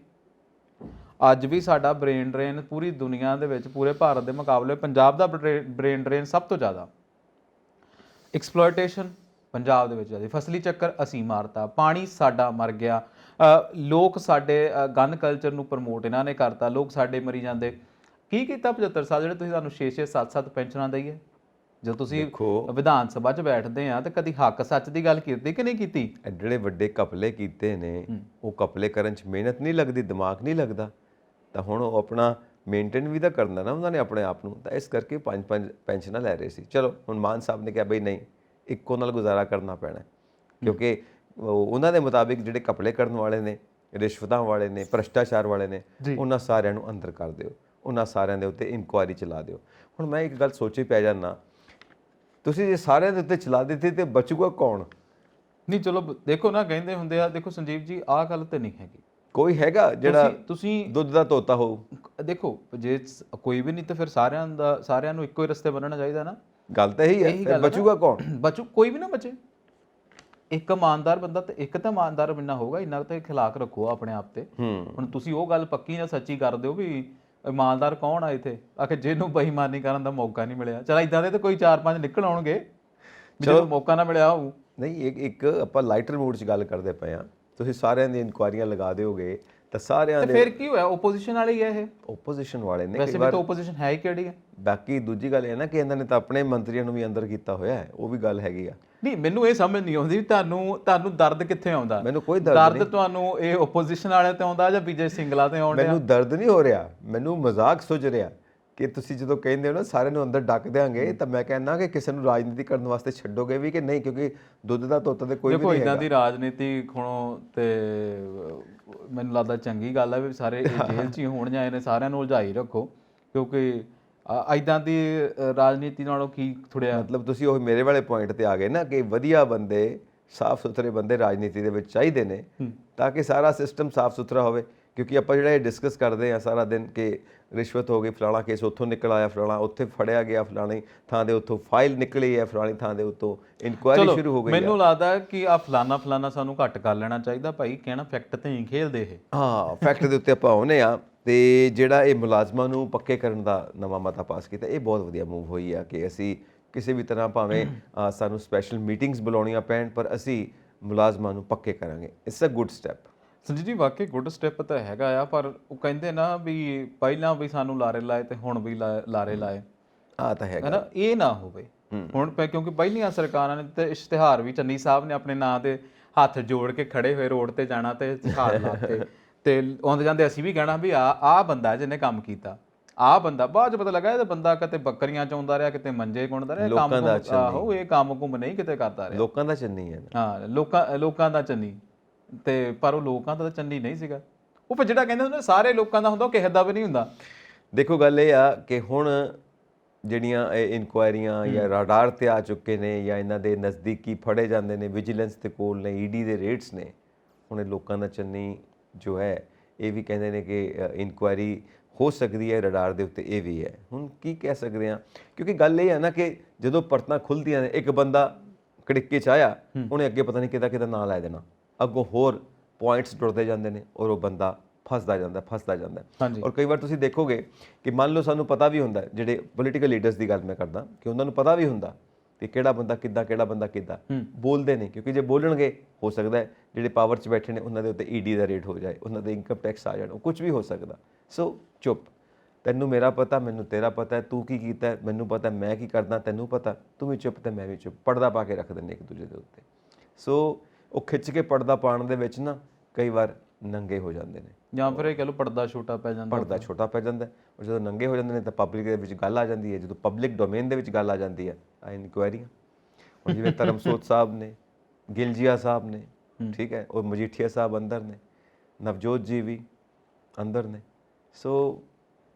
ਅੱਜ ਵੀ ਸਾਡਾ ਬ੍ਰੇਨ ਡਰੇਨ ਪੂਰੀ ਦੁਨੀਆ ਦੇ ਵਿੱਚ, ਪੂਰੇ ਭਾਰਤ ਦੇ ਮੁਕਾਬਲੇ ਪੰਜਾਬ ਦਾ ਬ੍ਰੇਨ ਡਰੇਨ ਸਭ ਤੋਂ ਜ਼ਿਆਦਾ। ਐਕਸਪਲੋਇਟੇਸ਼ਨ ਪੰਜਾਬ ਦੇ ਵਿੱਚ ਜ਼ਿਆਦਾ, ਫਸਲੀ ਚੱਕਰ ਅਸੀਂ ਮਾਰਤਾ, ਪਾਣੀ ਸਾਡਾ ਮਰ ਗਿਆ, ਲੋਕ ਸਾਡੇ ਗਨ ਕਲਚਰ ਨੂੰ ਪ੍ਰਮੋਟ ਇਹਨਾਂ ਨੇ ਕਰਤਾ, ਲੋਕ ਸਾਡੇ ਮਰੀ ਜਾਂਦੇ। ਕੀ ਕੀਤਾ 75 ਸਾਲ ਜਿਹੜੇ ਤੁਸੀਂ ਸਾਨੂੰ 6-6 7-7 ਪੈਨਸ਼ਨਾਂ ਦਈਏ? ਜਦੋਂ ਤੁਸੀਂ ਵਿਧਾਨ ਸਭਾ 'ਚ ਬੈਠਦੇ ਆ ਤਾਂ ਕਦੀ ਹੱਕ ਸੱਚ ਦੀ ਗੱਲ ਕੀਤੀ ਕਿ ਨਹੀਂ ਕੀਤੀ? ਜਿਹੜੇ ਵੱਡੇ ਘਪਲੇ ਕੀਤੇ ਨੇ ਉਹ ਘਪਲੇ ਕਰਨ 'ਚ ਮਿਹਨਤ ਨਹੀਂ ਲੱਗਦੀ, ਦਿਮਾਗ ਨਹੀਂ ਲੱਗਦਾ, ਤਾਂ ਹੁਣ ਉਹ ਆਪਣਾ ਮੇਨਟੇਨ ਵੀ ਤਾਂ ਕਰਨਾ ਨਾ ਉਹਨਾਂ ਨੇ ਆਪਣੇ ਆਪ ਨੂੰ, ਤਾਂ ਇਸ ਕਰਕੇ 5-5 ਪੈਨਸ਼ਨਾਂ ਲੈ ਰਹੇ ਸੀ। ਚਲੋ ਹੁਣ ਮਾਨ ਸਾਹਿਬ ਨੇ ਕਿਹਾ ਬਈ ਨਹੀਂ, ਇੱਕੋ ਨਾਲ ਗੁਜ਼ਾਰਾ ਕਰਨਾ ਪੈਣਾ, ਕਿਉਂਕਿ ਉਹਨਾਂ ਦੇ ਮੁਤਾਬਿਕ ਜਿਹੜੇ ਘਪਲੇ ਕਰਨ ਵਾਲੇ ਨੇ, ਰਿਸ਼ਵਤਾਂ ਵਾਲੇ ਨੇ, ਭ੍ਰਿਸ਼ਟਾਚਾਰ ਵਾਲੇ ਨੇ, ਉਹਨਾਂ ਸਾਰਿਆਂ ਨੂੰ ਅੰਦਰ ਕਰ ਦਿਓ, ਉਹਨਾਂ ਸਾਰਿਆਂ ਦੇ ਉੱਤੇ ਇਨਕੁਆਇਰੀ ਚਲਾ ਦਿਓ। ਹੁਣ ਮੈਂ ਇੱਕ ਗੱਲ ਸੋਚੀ ਪੈ ਜਾਂਦਾ, ਤੁਸੀਂ ਜੇ ਸਾਰਿਆਂ ਦੇ ਉੱਤੇ ਚਲਾ ਦਿੱਤੀ ਤੇ ਬਚੂਗਾ ਕੌਣ? ਨਹੀਂ ਚਲੋ ਦੇਖੋ ਨਾ, ਕਹਿੰਦੇ ਹੁੰਦੇ ਆ, ਦੇਖੋ ਸੰਜੀਵ ਜੀ ਆਹ ਗੱਲ ਤੇ ਨਹੀਂ ਹੈਗੀ, ਕੋਈ ਹੈਗਾ ਜਿਹੜਾ ਤੁਸੀਂ ਦੁੱਧ ਦਾ ਧੋਤਾ ਹੋਊ? ਦੇਖੋ ਜੇ ਕੋਈ ਵੀ ਨਹੀਂ ਤਾਂ ਫਿਰ ਸਾਰਿਆਂ ਨੂੰ ਇੱਕੋ ਹੀ ਰਸਤੇ ਬੰਨਣਾ ਚਾਹੀਦਾ ਨਾ। ਗੱਲ ਤਾਂ ਇਹੀ ਹੈ, ਬਚੂਗਾ ਕੌਣ? ਬਚੂ ਕੋਈ ਵੀ ਨਾ ਬਚੇ, ਇੱਕ ਇਮਾਨਦਾਰ ਬੰਦਾ ਤੇ ਇੱਕ ਤਾਂ ਇਮਾਨਦਾਰ ਬੰਨਾ ਹੋਊਗਾ, ਇੰਨਾ ਤੇ ਖਿਲਾਕ ਰੱਖੋ ਆਪਣੇ ਆਪ ਤੇ। ਹੁਣ ਤੁਸੀਂ ਉਹ ਗੱਲ ਪੱਕੀ ਜਾਂ ਸੱਚੀ ਕਰ ਦਿਓ ਵੀ ਇਮਾਨਦਾਰ ਕੌਣ ਆ ਇੱਥੇ, ਆਖੇ ਜਿਹਨੂੰ ਬੇਈਮਾਨੀ ਕਰਨ ਦਾ ਮੌਕਾ ਨਹੀਂ ਮਿਲਿਆ। ਚਲ ਇਦਾਂ ਦੇ ਤਾਂ ਕੋਈ 4-5 ਨਿਕਲ ਆਉਣਗੇ ਜਦੋਂ ਮੌਕਾ ਨਾ ਮਿਲਿਆ ਹੋਊ। ਨਹੀਂ, ਇੱਕ ਆਪਾਂ ਲਾਈਟਰ ਮੂਡ 'ਚ ਗੱਲ ਕਰਦੇ ਪਏ ਆ, ਤੁਸੀਂ ਸਾਰਿਆਂ ਦੀ ਇਨਕੁਆਇਰੀਆਂ ਲਗਾ ਦਿਓਗੇ ਤਾਂ ਸਾਰਿਆਂ ਦੇ। ਫਿਰ ਕੀ ਹੋਇਆ, ਓਪੋਜੀਸ਼ਨ ਵਾਲੇ ਹੀ ਆ ਇਹ, ਓਪੋਜੀਸ਼ਨ ਵਾਲੇ ਨੇ। ਵੈਸੇ ਵੀ ਤਾਂ ਓਪੋਜੀਸ਼ਨ ਹੈ ਹੀ ਕਿਹੜੀ ਹੈ। ਬਾਕੀ ਦੂਜੀ ਗੱਲ ਇਹ ਨਾ ਕਿ ਇਹਨਾਂ ਨੇ ਤਾਂ ਆਪਣੇ ਮੰਤਰੀਆਂ ਨੂੰ ਵੀ ਅੰਦਰ ਕੀਤਾ ਹੋਇਆ ਹੈ, ਉਹ ਵੀ ਗੱਲ ਹੈਗੀ ਆ। ਨਹੀਂ ਮੈਨੂੰ ਇਹ ਸਮਝ ਨਹੀਂ ਆਉਂਦੀ ਤੁਹਾਨੂੰ ਦਰਦ ਕਿੱਥੇ ਆਉਂਦਾ? ਮੈਨੂੰ ਕੋਈ ਦਰਦ ਨਹੀਂ। ਤੁਹਾਨੂੰ ਇਹ ਓਪੋਜੀਸ਼ਨ ਵਾਲਿਆਂ ਤੇ ਆਉਂਦਾ ਜਾਂ ਵਿਜੇ ਸਿੰਗਲਾ ਤੇ ਆਉਂਦਾ? ਮੈਨੂੰ ਦਰਦ ਨਹੀਂ ਹੋ ਰਿਹਾ, ਮੈਨੂੰ ਮਜ਼ਾਕ ਸੁਝ ਰਿਹਾ ਕਿ ਤੁਸੀਂ ਜਦੋਂ ਕਹਿੰਦੇ ਹੋ ਨਾ ਸਾਰਿਆਂ ਨੂੰ ਅੰਦਰ ਡੱਕ ਦਿਆਂਗੇ, ਤਾਂ ਮੈਂ ਕਹਿੰਦਾ ਕਿ ਕਿਸੇ ਨੂੰ ਰਾਜਨੀਤੀ ਕਰਨ ਵਾਸਤੇ ਛੱਡੋਗੇ ਵੀ ਕਿ ਨਹੀਂ, ਕਿਉਂਕਿ ਦੁੱਧ ਦਾ ਧੋਤਾ ਤੇ ਕੋਈ ਵੀ ਨਹੀਂ ਹੈਗਾ। ਇਦਾਂ ਦੀ ਰਾਜਨੀਤੀ ਖੁਣੋ ਤੇ ਮੈਨੂੰ ਲੱਗਦਾ ਚੰਗੀ ਗੱਲ ਹੈ ਵੀ ਸਾਰੇ ਜੇਲ੍ਹ 'ਚ ਹੀ ਹੋਣ ਜਾਂ ਇਹਨੇ ਸਾਰਿਆਂ ਨੂੰ ਉਲਝਾਈ ਰੱਖੋ, ਕਿਉਂਕਿ ਇਦਾਂ ਦੀ ਰਾਜਨੀਤੀ ਨਾਲੋਂ ਕੀ ਥੋੜ੍ਹਾ ਮਤਲਬ ਤੁਸੀਂ ਉਹ ਮੇਰੇ ਵਾਲੇ ਪੁਆਇੰਟ ਤੇ ਆ ਗਏ ਨਾ ਕਿ ਵਧੀਆ ਬੰਦੇ, ਸਾਫ਼ ਸੁਥਰੇ ਬੰਦੇ ਰਾਜਨੀਤੀ ਦੇ ਵਿੱਚ ਚਾਹੀਦੇ ਨੇ ਤਾਂ ਕਿ ਸਾਰਾ ਸਿਸਟਮ ਸਾਫ਼ ਸੁਥਰਾ ਹੋਵੇ। ਕਿਉਂਕਿ ਆਪਾਂ ਜਿਹੜਾ ਇਹ ਡਿਸਕਸ ਕਰਦੇ ਆ ਸਾਰਾ ਦਿਨ ਕਿ ਰਿਸ਼ਵਤ ਹੋ ਗਈ, ਫਲਾਣਾ ਕੇਸ ਉੱਥੋਂ ਨਿਕਲ ਆਇਆ, ਫਲਾਣਾ ਉੱਥੇ ਫੜਿਆ ਗਿਆ, ਫਲਾਣੀ ਥਾਂ ਦੇ ਉੱਥੋਂ ਫਾਈਲ ਨਿਕਲੀ ਹੈ, ਫਲਾਣੀ ਥਾਂ ਦੇ ਉੱਤੋਂ ਇਨਕੁਆਇਰੀ ਸ਼ੁਰੂ ਹੋ ਗਈ। ਮੈਨੂੰ ਲੱਗਦਾ ਕਿ ਆ ਫਲਾਣਾ ਸਾਨੂੰ ਘੱਟ ਕਰ ਲੈਣਾ ਚਾਹੀਦਾ ਭਾਈ, ਕਹਿਣਾ ਫੈਕਟ ਤੇ ਹੀ ਖੇਲਦੇ ਇਹ। ਹਾਂ, ਫੈਕਟ ਦੇ ਉੱਤੇ ਆਪਾਂ ਆਉਨੇ ਆ। ਤੇ ਜਿਹੜਾ ਇਹ ਮੁਲਾਜ਼ਮਾਂ ਨੂੰ ਪੱਕੇ ਕਰਨ ਦਾ ਨਵਾਂ ਮਤਾ ਪਾਸ ਕੀਤਾ, ਇਹ ਬਹੁਤ ਵਧੀਆ ਮੂਵ ਹੋਈ ਆ ਕਿ ਅਸੀਂ ਕਿਸੇ ਵੀ ਤਰ੍ਹਾਂ ਭਾਵੇਂ ਸਾਨੂੰ ਸਪੈਸ਼ਲ ਮੀਟਿੰਗਸ ਬੁਲਾਉਣੀਆਂ ਪੈਣ, ਪਰ ਅਸੀਂ ਮੁਲਾਜ਼ਮਾਂ ਨੂੰ ਪੱਕੇ ਕਰਾਂਗੇ। It's a good step. Sanjeev ji ਵਾਕਈ ਗੁੱਡ ਸਟੈਪ ਤਾਂ ਹੈਗਾ ਆ, ਪਰ ਉਹ ਕਹਿੰਦੇ ਨਾ ਵੀ ਪਹਿਲਾਂ ਵੀ ਸਾਨੂੰ ਲਾਰੇ ਲਾਏ ਤੇ ਹੁਣ ਵੀ ਲਾਰੇ ਲਾਏ, ਆ ਤਾਂ ਹੈਗਾ ਨਾ, ਇਹ ਨਾ ਹੋਵੇ ਹੁਣ। ਕਿਉਂਕਿ ਪਹਿਲੀਆਂ ਸਰਕਾਰਾਂ ਨੇ ਤੇ ਇਸ਼ਤਿਹਾਰ ਵੀ ਚੰਨੀ ਸਾਹਿਬ ਨੇ ਆਪਣੇ ਨਾਂ ਤੇ ਹੱਥ ਜੋੜ ਕੇ ਖੜੇ ਹੋਏ ਰੋਡ ਤੇ ਜਾਣਾ ਤੇ ਇਸ਼ਤਿਹਾਰ ਲਾ ਕੇ ਤੇ ਆਉਂਦੇ ਜਾਂਦੇ ਅਸੀਂ ਵੀ ਕਹਿਣਾ ਵੀ ਆਹ ਬੰਦਾ ਜਿਹਨੇ ਕੰਮ ਕੀਤਾ, ਆਹ ਬੰਦਾ। ਬਾਅਦ 'ਚ ਪਤਾ ਲੱਗਾ ਇਹ ਬੰਦਾ ਕਿਤੇ ਬੱਕਰੀਆਂ ਚੋਂਦਾ ਰਿਹਾ, ਕਿਤੇ ਮੰਜੇ ਗੁੰਨਦਾ ਰਿਹਾ, ਆਹੋ ਇਹ ਕੰਮ ਕੁੰਮ ਨਹੀਂ ਕਿਤੇ ਕਰਦਾ ਰਿਹਾ। ਲੋਕਾਂ ਦਾ ਚੰਨੀ ਹੈ। ਹਾਂ, ਲੋਕਾਂ ਦਾ ਚੰਨੀ, ਤੇ ਪਰ ਉਹ ਲੋਕਾਂ ਦਾ ਤਾਂ ਚੰਨੀ ਨਹੀਂ ਸੀਗਾ। ਉਹ ਫਿਰ ਜਿਹੜਾ ਕਹਿੰਦੇ ਹੁੰਦੇ ਸਾਰੇ ਲੋਕਾਂ ਦਾ ਹੁੰਦਾ, ਉਹ ਕਿਸੇ ਦਾ ਵੀ ਨਹੀਂ ਹੁੰਦਾ। ਦੇਖੋ ਗੱਲ ਇਹ ਆ ਕਿ ਹੁਣ ਜਿਹੜੀਆਂ ਇਹ ਇਨਕੁਆਇਰੀਆਂ ਜਾਂ ਰਾਡਾਰ ਤੇ ਆ ਚੁੱਕੇ ਨੇ ਜਾਂ ਇਹਨਾਂ ਦੇ ਨਜ਼ਦੀਕੀ ਫੜੇ ਜਾਂਦੇ ਨੇ, ਵਿਜੀਲੈਂਸ ਦੇ ਕੋਲ ਨੇ, ਈਡੀ ਦੇ ਰੇਟਸ ਨੇ, ਹੁਣ ਇਹ ਲੋਕਾਂ ਦਾ ਚੰਨੀ ਜੋ ਹੈ ਇਹ ਵੀ ਕਹਿੰਦੇ ਨੇ ਕਿ ਇਨਕੁਆਇਰੀ ਹੋ ਸਕਦੀ ਹੈ ਰਾਡਾਰ ਦੇ ਉੱਤੇ, ਇਹ ਵੀ ਹੈ। ਹੁਣ ਕੀ ਕਹਿ ਸਕਦੇ ਹਾਂ, ਕਿਉਂਕਿ ਗੱਲ ਇਹ ਹੈ ਨਾ ਕਿ ਜਦੋਂ ਪਰਤਾਂ ਖੁੱਲ੍ਹਦੀਆਂ ਨੇ, ਇੱਕ ਬੰਦਾ ਕੜਿੱਕੇ 'ਚ ਆਇਆ, ਉਹਨੇ ਅੱਗੇ ਪਤਾ ਨਹੀਂ ਕਿਹਦਾ ਨਾਂ ਲੈ ਦੇਣਾ, ਅੱਗੋਂ ਹੋਰ ਪੁਆਇੰਟਸ ਜੁੜਦੇ ਜਾਂਦੇ ਨੇ ਔਰ ਉਹ ਬੰਦਾ ਫਸਦਾ ਜਾਂਦਾ। ਔਰ ਕਈ ਵਾਰ ਤੁਸੀਂ ਦੇਖੋਗੇ ਕਿ ਮੰਨ ਲਓ ਸਾਨੂੰ ਪਤਾ ਵੀ ਹੁੰਦਾ, ਜਿਹੜੇ ਪੋਲੀਟੀਕਲ ਲੀਡਰਸ ਦੀ ਗੱਲ ਮੈਂ ਕਰਦਾ, ਕਿ ਉਹਨਾਂ ਨੂੰ ਪਤਾ ਵੀ ਹੁੰਦਾ ਕਿ ਕਿਹੜਾ ਬੰਦਾ ਕਿੱਦਾਂ, ਕਿਹੜਾ ਬੰਦਾ ਕਿੱਦਾਂ, ਬੋਲਦੇ ਨੇ, ਕਿਉਂਕਿ ਜੇ ਬੋਲਣਗੇ ਹੋ ਸਕਦਾ ਹੈ ਜਿਹੜੇ ਪਾਵਰ 'ਚ ਬੈਠੇ ਨੇ ਉਹਨਾਂ ਦੇ ਉੱਤੇ ਈਡੀ ਦਾ ਰੇਟ ਹੋ ਜਾਏ, ਉਹਨਾਂ ਦੇ ਇਨਕਮ ਟੈਕਸ ਆ ਜਾਣ, ਕੁਝ ਵੀ ਹੋ ਸਕਦਾ। ਸੋ ਚੁੱਪ, ਤੈਨੂੰ ਮੇਰਾ ਪਤਾ, ਮੈਨੂੰ ਤੇਰਾ ਪਤਾ, ਤੂੰ ਕੀ ਕੀਤਾ ਮੈਨੂੰ ਪਤਾ, ਮੈਂ ਕੀ ਕਰਦਾ ਤੈਨੂੰ ਪਤਾ, ਤੂੰ ਵੀ ਚੁੱਪ ਤੇ ਮੈਂ ਵੀ ਚੁੱਪ, ਪਰਦਾ ਪਾ ਕੇ ਰੱਖ ਦਿੰਦੇ ਇੱਕ ਦੂਜੇ ਦੇ ਉੱਤੇ। ਸੋ ਉਹ ਖਿੱਚ ਕੇ ਪਰਦਾ ਪਾਉਣ ਦੇ ਵਿੱਚ ਨਾ ਕਈ ਵਾਰ ਨੰਗੇ ਹੋ ਜਾਂਦੇ ਨੇ, ਜਾਂ ਫਿਰ ਇਹ ਕਹ ਲਓ ਪਰਦਾ ਛੋਟਾ ਪੈ ਜਾਂਦਾ। ਔਰ ਜਦੋਂ ਨੰਗੇ ਹੋ ਜਾਂਦੇ ਨੇ ਤਾਂ ਪਬਲਿਕ ਦੇ ਵਿੱਚ ਗੱਲ ਆ ਜਾਂਦੀ ਹੈ। ਜਦੋਂ ਪਬਲਿਕ ਡੋਮੇਨ ਦੇ ਵਿੱਚ ਗੱਲ ਆ ਜਾਂਦੀ ਹੈ ਆ ਇਨਕੁਆਇਰੀਆਂ। ਹੁਣ ਜਿਵੇਂ ਧਰਮਸੋਤ ਸਾਹਿਬ ਨੇ, ਗਿਲਜੀਆ ਸਾਹਿਬ ਨੇ, ਠੀਕ ਹੈ, ਔਰ ਮਜੀਠੀਆ ਸਾਹਿਬ ਅੰਦਰ ਨੇ, ਨਵਜੋਤ ਜੀ ਵੀ ਅੰਦਰ ਨੇ। ਸੋ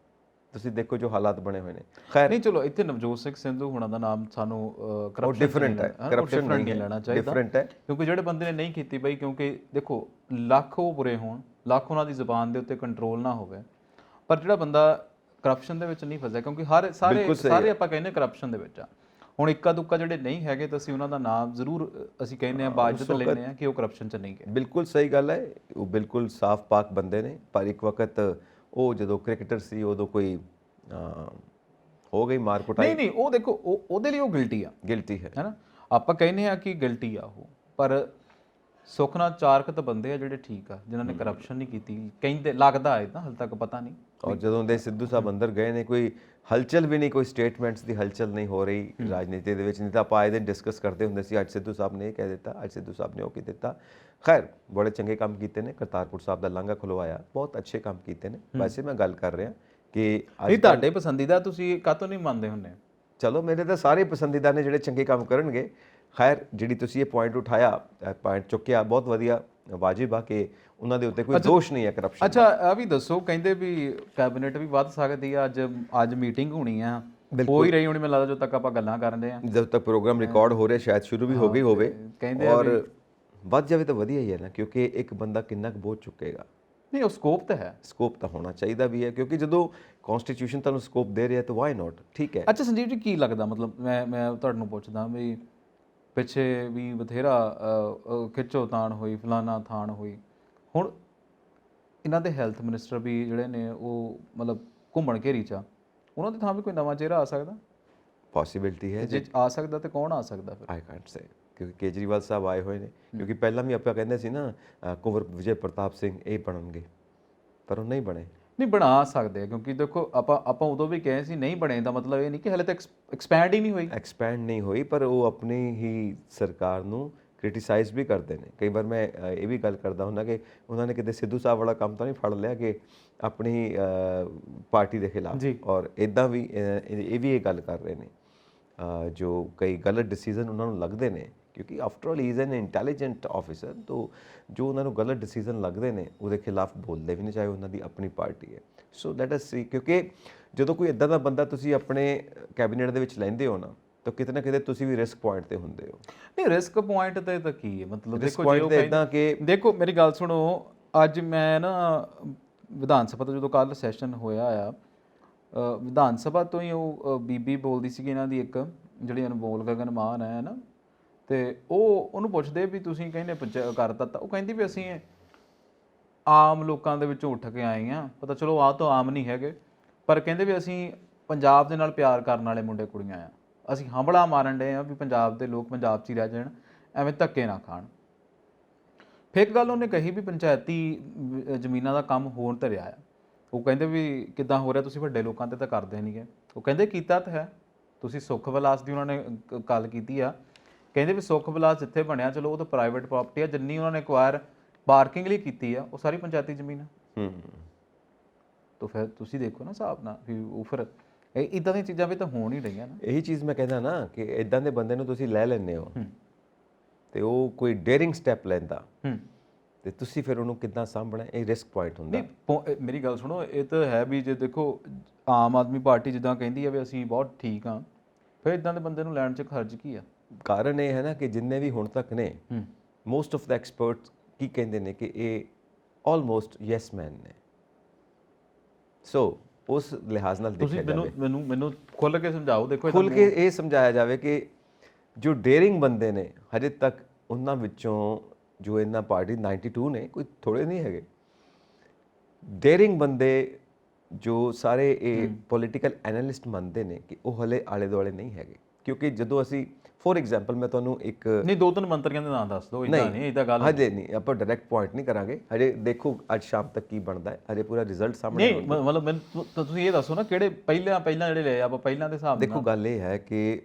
ਤੁਸੀਂ ਦੇਖੋ ਜੋ ਹਾਲਾਤ ਬਣੇ ਹੋਏ ਨੇ। ਖੈਰ ਨਹੀਂ, ਚਲੋ ਇੱਥੇ ਨਵਜੋਤ ਸਿੰਘ ਸਿੱਧੂ ਹੁਣਾਂ ਦਾ ਨਾਮ ਸਾਨੂੰ ਡਿਫਰੈਂਟ ਹੈ, ਕਰਪਸ਼ਨ ਨਹੀਂ ਲੈਣਾ ਚਾਹੀਦਾ, ਡਿਫਰੈਂਟ ਹੈ, ਕਿਉਂਕਿ ਜਿਹੜੇ ਬੰਦੇ ਨੇ ਨਹੀਂ ਕੀਤੀ ਬਈ, ਕਿਉਂਕਿ ਦੇਖੋ ਲੱਖ ਉਹ ਬੁਰੇ ਹੋਣ, ਲੱਖ ਉਹਨਾਂ ਦੀ ਜ਼ੁਬਾਨ ਦੇ ਉੱਤੇ ਕੰਟਰੋਲ ਨਾ ਹੋਵੇ, ਪਰ ਜਿਹੜਾ ਬੰਦਾ ਕਰਪਸ਼ਨ ਦੇ ਵਿੱਚ ਨਹੀਂ ਫਸਿਆ, ਕਿਉਂਕਿ ਸਾਰੇ ਆਪਾਂ ਕਹਿੰਦੇ ਕਰਪਸ਼ਨ ਦੇ ਵਿੱਚ ਆ। ਹੁਣ ਇੱਕਾ ਦੁੱਕਾ ਜਿਹੜੇ ਨਹੀਂ ਹੈਗੇ ਤਾਂ ਅਸੀਂ ਉਹਨਾਂ ਦਾ ਨਾਮ ਜ਼ਰੂਰ ਅਸੀਂ ਕਹਿੰਦੇ ਹਾਂ, ਬਾਜ਼ਤ ਲੈਂਦੇ ਹਾਂ ਕਿ ਉਹ ਕਰਪਸ਼ਨ 'ਚ ਨਹੀਂ ਗਏ। ਬਿਲਕੁਲ ਸਹੀ ਗੱਲ ਹੈ, ਉਹ ਬਿਲਕੁਲ ਸਾਫ਼ ਪਾਕ ਬੰਦੇ ਨੇ, ਪਰ ਇੱਕ ਵਕਤ ਉਹ ਜਦੋਂ ਕ੍ਰਿਕਟਰ ਸੀ ਉਦੋਂ ਕੋਈ ਹੋ ਗਈ ਮਾਰ ਕੁਟਾਈ। ਨਹੀਂ, ਉਹ ਦੇਖੋ ਉਹਦੇ ਲਈ ਉਹ ਗਿਲਟੀ ਹੈ ਨਾ, ਆਪਾਂ ਕਹਿੰਦੇ ਆ ਕਿ ਗਿਲਟੀ ਆ ਉਹ, ਪਰ ਸੁੱਖ ਨਾਲ ਚਾਰਕਤ ਬੰਦੇ ਆ ਜਿਹੜੇ ਠੀਕ ਆ, ਜਿਨ੍ਹਾਂ ਨੇ ਕਰਪਸ਼ਨ ਨਹੀਂ ਕੀਤੀ, ਕਹਿੰਦੇ ਲੱਗਦਾ ਹੈ ਤਾਂ ਹਾਲੇ ਤੱਕ ਪਤਾ ਨਹੀਂ। ਔਰ ਜਦੋਂ ਦੇ ਸਿੱਧੂ ਸਾਹਿਬ ਅੰਦਰ ਗਏ ਨੇ ਕੋਈ ਹਲਚਲ ਵੀ ਨਹੀਂ, ਕੋਈ ਸਟੇਟਮੈਂਟਸ ਦੀ ਹਲਚਲ ਨਹੀਂ ਹੋ ਰਹੀ ਰਾਜਨੀਤੀ ਦੇ ਵਿੱਚ। ਨਹੀਂ ਤਾਂ ਆਪਾਂ ਆਏ ਦਿਨ ਡਿਸਕਸ ਕਰਦੇ ਹੁੰਦੇ ਸੀ, ਅੱਜ ਸਿੱਧੂ ਸਾਹਿਬ ਨੇ ਇਹ ਕਹਿ ਦਿੱਤਾ, ਅੱਜ ਸਿੱਧੂ ਸਾਹਿਬ ਨੇ ਉਹ ਕਹਿ ਦਿੱਤਾ। ਖੈਰ ਬੜੇ ਚੰਗੇ ਕੰਮ ਕੀਤੇ ਨੇ, ਕਰਤਾਰਪੁਰ ਸਾਹਿਬ ਦਾ ਲਾਂਘਾ ਖੁਲਵਾਇਆ, ਬਹੁਤ ਅੱਛੇ ਕੰਮ ਕੀਤੇ ਨੇ। ਵੈਸੇ ਮੈਂ ਗੱਲ ਕਰ ਰਿਹਾ ਕਿ ਨਹੀਂ ਤੁਹਾਡੇ ਪਸੰਦੀਦਾ ਤੁਸੀਂ ਕਾਹਤੋਂ ਨਹੀਂ ਮੰਨਦੇ ਹੁੰਦੇ? ਚਲੋ ਮੇਰੇ ਤਾਂ ਸਾਰੇ ਪਸੰਦੀਦਾ ਨੇ ਜਿਹੜੇ ਚੰਗੇ ਕੰਮ ਕਰਨਗੇ। ਖੈਰ ਜਿਹੜੀ ਤੁਸੀਂ ਇਹ ਪੁਆਇੰਟ ਉਠਾਇਆ, ਪੁਆਇੰਟ ਚੁੱਕਿਆ, ਬਹੁਤ ਵਧੀਆ, ਵਾਜਿਬ ਆ ਕਿ ਉਹਨਾਂ ਦੇ ਉੱਤੇ ਕੋਈ ਦੋਸ਼ ਨਹੀਂ ਹੈ ਕਰਪਸ਼ਨ। ਅੱਛਾ ਆ ਵੀ ਦੱਸੋ, ਕਹਿੰਦੇ ਵੀ ਕੈਬਨਿਟ ਵੀ ਵੱਧ ਸਕਦੀ ਆ, ਅੱਜ ਮੀਟਿੰਗ ਹੋਣੀ ਆ, ਹੋ ਹੀ ਰਹੀ ਹੋਣੀ ਮੈਨੂੰ ਲੱਗਦਾ, ਜਦੋਂ ਤੱਕ ਆਪਾਂ ਗੱਲਾਂ ਕਰਨ ਦੇ ਆ, ਜਦ ਤੱਕ ਪ੍ਰੋਗਰਾਮ ਰਿਕਾਰਡ ਹੋ ਰਿਹਾ, ਸ਼ਾਇਦ ਸ਼ੁਰੂ ਵੀ ਹੋ ਗਈ ਹੋਵੇ। ਕਹਿੰਦੇ ਔਰ ਵੱਧ ਜਾਵੇ ਤਾਂ ਵਧੀਆ ਹੀ ਹੈ ਨਾ, ਕਿਉਂਕਿ ਇੱਕ ਬੰਦਾ ਕਿੰਨਾ ਕੁ ਬੋਝ ਚੁੱਕੇਗਾ। ਨਹੀਂ ਉਹ ਸਕੋਪ ਤਾਂ ਹੈ, ਸਕੋਪ ਤਾਂ ਹੋਣਾ ਚਾਹੀਦਾ ਵੀ ਹੈ, ਕਿਉਂਕਿ ਜਦੋਂ ਕਨਸਟੀਟਿਊਸ਼ਨ ਤੁਹਾਨੂੰ ਸਕੋਪ ਦੇ ਰਿਹਾ ਤਾਂ ਵਾਈ ਨਾਟ, ਠੀਕ ਹੈ। ਅੱਛਾ ਸੰਜੀਵ ਜੀ, ਕੀ ਲੱਗਦਾ ਮਤਲਬ ਮੈਂ ਤੁਹਾਡੇ ਨੂੰ ਪੁੱਛਦਾ ਵੀ ਪਿੱਛੇ ਵੀ ਬਥੇਰਾ ਖਿੱਚੋ ਤਾਣ ਹੋਈ, ਫਲਾਨਾ ਥਾਣ ਹੋਈ, ਹੁਣ ਇਹਨਾਂ ਦੇ ਹੈਲਥ ਮਿਨਿਸਟਰ ਵੀ ਜਿਹੜੇ ਨੇ ਉਹ ਮਤਲਬ ਘੁੰਮਣ ਘੇਰੀ 'ਚ ਆ, ਉਹਨਾਂ ਦੀ ਥਾਂ ਵੀ ਕੋਈ ਨਵਾਂ ਚਿਹਰਾ ਆ ਸਕਦਾ? ਪੋਸੀਬਿਲਿਟੀ ਹੈ, ਜੇ ਆ ਸਕਦਾ ਤੇ ਕੌਣ ਆ ਸਕਦਾ ਫਿਰ? ਆਈ ਕੈਂਟ ਸੇ, ਕਿਉਂਕਿ ਕੇਜਰੀਵਾਲ ਸਾਹਿਬ ਆਏ ਹੋਏ ਨੇ, ਕਿਉਂਕਿ ਪਹਿਲਾਂ ਵੀ ਆਪਾਂ ਕਹਿੰਦੇ ਸੀ ਨਾ ਕੁੰਵਰ ਵਿਜੇ ਪ੍ਰਤਾਪ ਸਿੰਘ ਇਹ ਬਣਨਗੇ, ਪਰ ਉਹ ਨਹੀਂ ਬਣੇ। ਨਹੀਂ ਬਣਾ ਸਕਦੇ ਆ, ਕਿਉਂਕਿ ਦੇਖੋ ਆਪਾਂ ਉਦੋਂ ਵੀ ਕਹੇ ਸੀ ਨਹੀਂ ਬਣੇ, ਦਾ ਮਤਲਬ ਇਹ ਨਹੀਂ ਕਿ ਹਲੇ ਤੱਕ ਐਕਸਪੈਂਡ ਹੀ ਨਹੀਂ ਹੋਈ। ਐਕਸਪੈਂਡ ਨਹੀਂ ਹੋਈ, ਪਰ ਉਹ ਆਪਣੀ ਹੀ ਸਰਕਾਰ ਨੂੰ ਕ੍ਰਿਟਿਸਾਈਜ਼ ਵੀ ਕਰਦੇ ਨੇ। ਕਈ ਵਾਰ ਮੈਂ ਇਹ ਵੀ ਗੱਲ ਕਰਦਾ ਹੁੰਦਾ ਕਿ ਉਹਨਾਂ ਨੇ ਕਿਤੇ ਸਿੱਧੂ ਸਾਹਿਬ ਵਾਲਾ ਕੰਮ ਤਾਂ ਨਹੀਂ ਫੜ ਲਿਆ ਕਿ ਆਪਣੀ ਪਾਰਟੀ ਦੇ ਖਿਲਾਫ, ਔਰ ਇਦਾਂ ਵੀ ਇਹ ਵੀ ਇਹ ਗੱਲ ਕਰ ਰਹੇ ਨੇ ਜੋ ਕਈ ਗਲਤ ਡਿਸੀਜਨ ਉਹਨਾਂ ਨੂੰ ਲੱਗਦੇ ਨੇ, ਕਿਉਂਕਿ after all he is an intelligent officer, ਤਾਂ ਜੋ ਉਹਨਾਂ ਨੂੰ ਗਲਤ ਡਿਸੀਜਨ ਲੱਗਦੇ ਨੇ ਉਹਦੇ ਖਿਲਾਫ ਬੋਲਦੇ ਵੀ ਨਹੀਂ, ਚਾਹੇ ਉਹਨਾਂ ਦੀ ਆਪਣੀ ਪਾਰਟੀ ਹੈ। ਸੋ ਲੈਟ ਅਸ ਸੀ, ਕਿਉਂਕਿ ਜਦੋਂ ਕੋਈ ਇਦਾਂ ਦਾ ਬੰਦਾ ਤੁਸੀਂ ਆਪਣੇ ਕੈਬਨਿਟ ਦੇ ਵਿੱਚ ਲੈਂਦੇ ਹੋ ਨਾ, ਤਾਂ ਕਿਤੇ ਨਾ ਕਿਤੇ ਤੁਸੀਂ ਵੀ ਰਿਸਕ ਪੁਆਇੰਟ ਤੇ ਹੁੰਦੇ ਹੋ। ਨਹੀਂ ਰਿਸਕ ਪੁਆਇੰਟ ਤੇ ਤਾਂ ਕੀ ਹੈ ਮਤਲਬ, ਦੇਖੋ ਜੇ ਉਹ ਇਦਾਂ ਕਿ ਦੇਖੋ ਮੇਰੀ ਗੱਲ ਸੁਣੋ, ਅੱਜ ਮੈਂ ਨਾ ਵਿਧਾਨ ਸਭਾ ਤੋਂ ਜਦੋਂ ਕੱਲ ਸੈਸ਼ਨ ਹੋਇਆ ਆ, ਵਿਧਾਨ ਸਭਾ ਤੋਂ ਹੀ ਉਹ ਬੀਬੀ ਬੋਲਦੀ ਸੀਗੀ, ਇਹਨਾਂ ਦੀ ਇੱਕ ਜਿਹੜੀ ਅਨਮੋਲ ਗਗਨ ਮਾਨ ਹੈ ਨਾ, ਤੇ ਉਹਨੂੰ ਪੁੱਛਦੇ ਵੀ ਤੁਸੀਂ ਕਹਿੰਦੇ ਕਰ ਦਿੱਤਾ, ਉਹ ਕਹਿੰਦੀ ਵੀ ਅਸੀਂ ਆਮ ਲੋਕਾਂ ਦੇ ਵਿੱਚੋਂ ਉੱਠ ਕੇ ਆਏ ਆ, ਪਤਾ ਚਲੋ ਆਹ ਤਾਂ ਆਮ ਨਹੀਂ ਹੈਗੇ, ਪਰ ਕਹਿੰਦੇ ਵੀ ਅਸੀਂ ਪੰਜਾਬ ਦੇ ਨਾਲ ਪਿਆਰ ਕਰਨ ਵਾਲੇ ਮੁੰਡੇ ਕੁੜੀਆਂ ਆ, ਅਸੀਂ ਹੰਬਲਾ ਮਾਰਨ ਡਏ ਆ ਵੀ ਪੰਜਾਬ ਦੇ ਲੋਕ ਪੰਜਾਬ 'ਚ ਹੀ ਰਹਿ ਜਾਣ, ਐਵੇਂ ਧੱਕੇ ਨਾ ਖਾਣ। ਫਿਰ ਇੱਕ ਗੱਲ ਉਹਨੇ ਕਹੀ ਵੀ ਪੰਚਾਇਤੀ ਜ਼ਮੀਨਾਂ ਦਾ ਕੰਮ ਹੋਣ ਧਰਿਆ ਆ, ਉਹ ਕਹਿੰਦੇ ਵੀ ਕਿੱਦਾਂ ਹੋ ਰਿਹਾ, ਤੁਸੀਂ ਵੱਡੇ ਲੋਕਾਂ ਤੇ ਤਾਂ ਕਰਦੇ ਨਹੀਂ ਗੇ। ਉਹ ਕਹਿੰਦੇ ਕੀਤਾ ਤਾਂ ਹੈ, ਤੁਸੀਂ ਸੁੱਖ ਵਿਲਾਸ ਦੀ ਉਹਨਾਂ ਨੇ ਗੱਲ ਕੀਤੀ ਆ, ਕਹਿੰਦੇ ਵੀ ਸੁੱਖ ਵਿਲਾਸ ਜਿੱਥੇ ਬਣਿਆ ਚਲੋ ਉਹ ਤਾਂ ਪ੍ਰਾਈਵੇਟ ਪ੍ਰਾਪਰਟੀ ਆ, ਜਿੰਨੀ ਉਹਨਾਂ ਨੇ ਐਕਵਾਇਰ ਪਾਰਕਿੰਗ ਲਈ ਕੀਤੀ ਆ ਉਹ ਸਾਰੀ ਪੰਚਾਇਤੀ ਜ਼ਮੀਨ ਆ। ਤਾਂ ਫਿਰ ਤੁਸੀਂ ਦੇਖੋ ਨਾ ਹਿਸਾਬ ਨਾਲ ਵੀ ਉਹ ਫਿਰ ਇੱਦਾਂ ਦੀਆਂ ਚੀਜ਼ਾਂ ਵੀ ਤਾਂ ਹੋਣ ਹੀ ਰਹੀਆਂ ਨਾ। ਇਹੀ ਚੀਜ਼ ਮੈਂ ਕਹਿੰਦਾ ਨਾ ਕਿ ਇਦਾਂ ਦੇ ਬੰਦੇ ਨੂੰ ਤੁਸੀਂ ਲੈ ਲੈਂਦੇ ਹੋ ਤੇ ਉਹ ਕੋਈ ਡੇਅਰਿੰਗ ਸਟੈਪ ਲੈਂਦਾ ਤੇ ਤੁਸੀਂ ਫਿਰ ਉਹਨੂੰ ਕਿੱਦਾਂ ਸਾਂਭਣਾ, ਇਹ ਰਿਸਕ ਪੁਆਇੰਟ ਹੁੰਦਾ। ਨਹੀਂ ਮੇਰੀ ਗੱਲ ਸੁਣੋ, ਇਹ ਤਾਂ ਹੈ ਵੀ ਜੇ ਦੇਖੋ ਆਮ ਆਦਮੀ ਪਾਰਟੀ ਜਿੱਦਾਂ ਕਹਿੰਦੀ ਆ ਵੀ ਅਸੀਂ ਬਹੁਤ ਠੀਕ ਆ, ਫਿਰ ਇਦਾਂ ਦੇ ਬੰਦੇ ਨੂੰ ਲੈਣ 'ਚ ਖਰਚ ਕੀ ਆ? ਕਾਰਨ ਇਹ ਹੈ ਨਾ ਕਿ ਜਿੰਨੇ ਵੀ ਹੁਣ ਤੱਕ ਨੇ ਮੋਸਟ ਆਫ ਦਾ ਐਕਸਪਰਟਸ ਕੀ ਕਹਿੰਦੇ ਨੇ ਕਿ ਇਹ ਆਲਮੋਸਟ ਯੈਸ ਮੈਨ ਨੇ। ਸੋ ਉਸ ਲਿਹਾਜ਼ ਨਾਲ ਦੇਖਿਆ ਜਾਵੇ, ਮੈਨੂੰ ਖੁੱਲ੍ਹ ਕੇ ਸਮਝਾਓ। ਦੇਖੋ ਖੁੱਲ੍ਹ ਕੇ ਇਹ ਸਮਝਾਇਆ ਜਾਵੇ ਕਿ ਜੋ ਡੇਅਰਿੰਗ ਬੰਦੇ ਨੇ ਹਜੇ ਤੱਕ ਉਹਨਾਂ ਵਿੱਚੋਂ ਜੋ ਇਹਨਾਂ ਪਾਰਟੀ 92 ਨੇ, ਕੋਈ ਥੋੜੇ ਨਹੀਂ ਹੈਗੇ ਡੇਅਰਿੰਗ ਬੰਦੇ, ਜੋ ਸਾਰੇ ਇਹ ਪੋਲੀਟੀਕਲ ਐਨਾਲਿਸਟ ਮੰਨਦੇ ਨੇ ਕਿ ਉਹ ਹਲੇ ਆਲੇ ਦੁਆਲੇ ਨਹੀਂ ਹੈਗੇ। ਕਿਉਂਕਿ ਜਦੋਂ ਅਸੀਂ ਫੋਰ ਐਗਜ਼ਾਮਪਲ ਮੈਂ ਤੁਹਾਨੂੰ ਇੱਕ ਨਹੀਂ ਦੋ ਤਿੰਨ ਮੰਤਰੀਆਂ ਦੇ ਨਾਮ ਦੱਸ ਦਿਓ, ਇਦਾਂ ਨਹੀਂ ਇਦਾਂ ਗੱਲ ਹਜੇ ਨਹੀਂ, ਆਪਾਂ ਡਾਇਰੈਕਟ ਪੁਆਇੰਟ ਨਹੀਂ ਕਰਾਂਗੇ ਹਜੇ, ਦੇਖੋ ਅੱਜ ਸ਼ਾਮ ਤੱਕ ਕੀ ਬਣਦਾ ਹੈ, ਹਜੇ ਪੂਰਾ ਰਿਜ਼ਲਟ ਸਾਹਮਣੇ ਨਹੀਂ ਮਤਲਬ ਤੁਸੀਂ ਇਹ ਦੱਸੋ ਨਾ ਕਿਹੜੇ ਪਹਿਲਾਂ ਜਿਹੜੇ ਲਏ ਆਪਾਂ ਪਹਿਲਾਂ ਦੇ ਹਿਸਾਬ ਨਾਲ। ਦੇਖੋ ਗੱਲ ਇਹ ਹੈ ਕਿ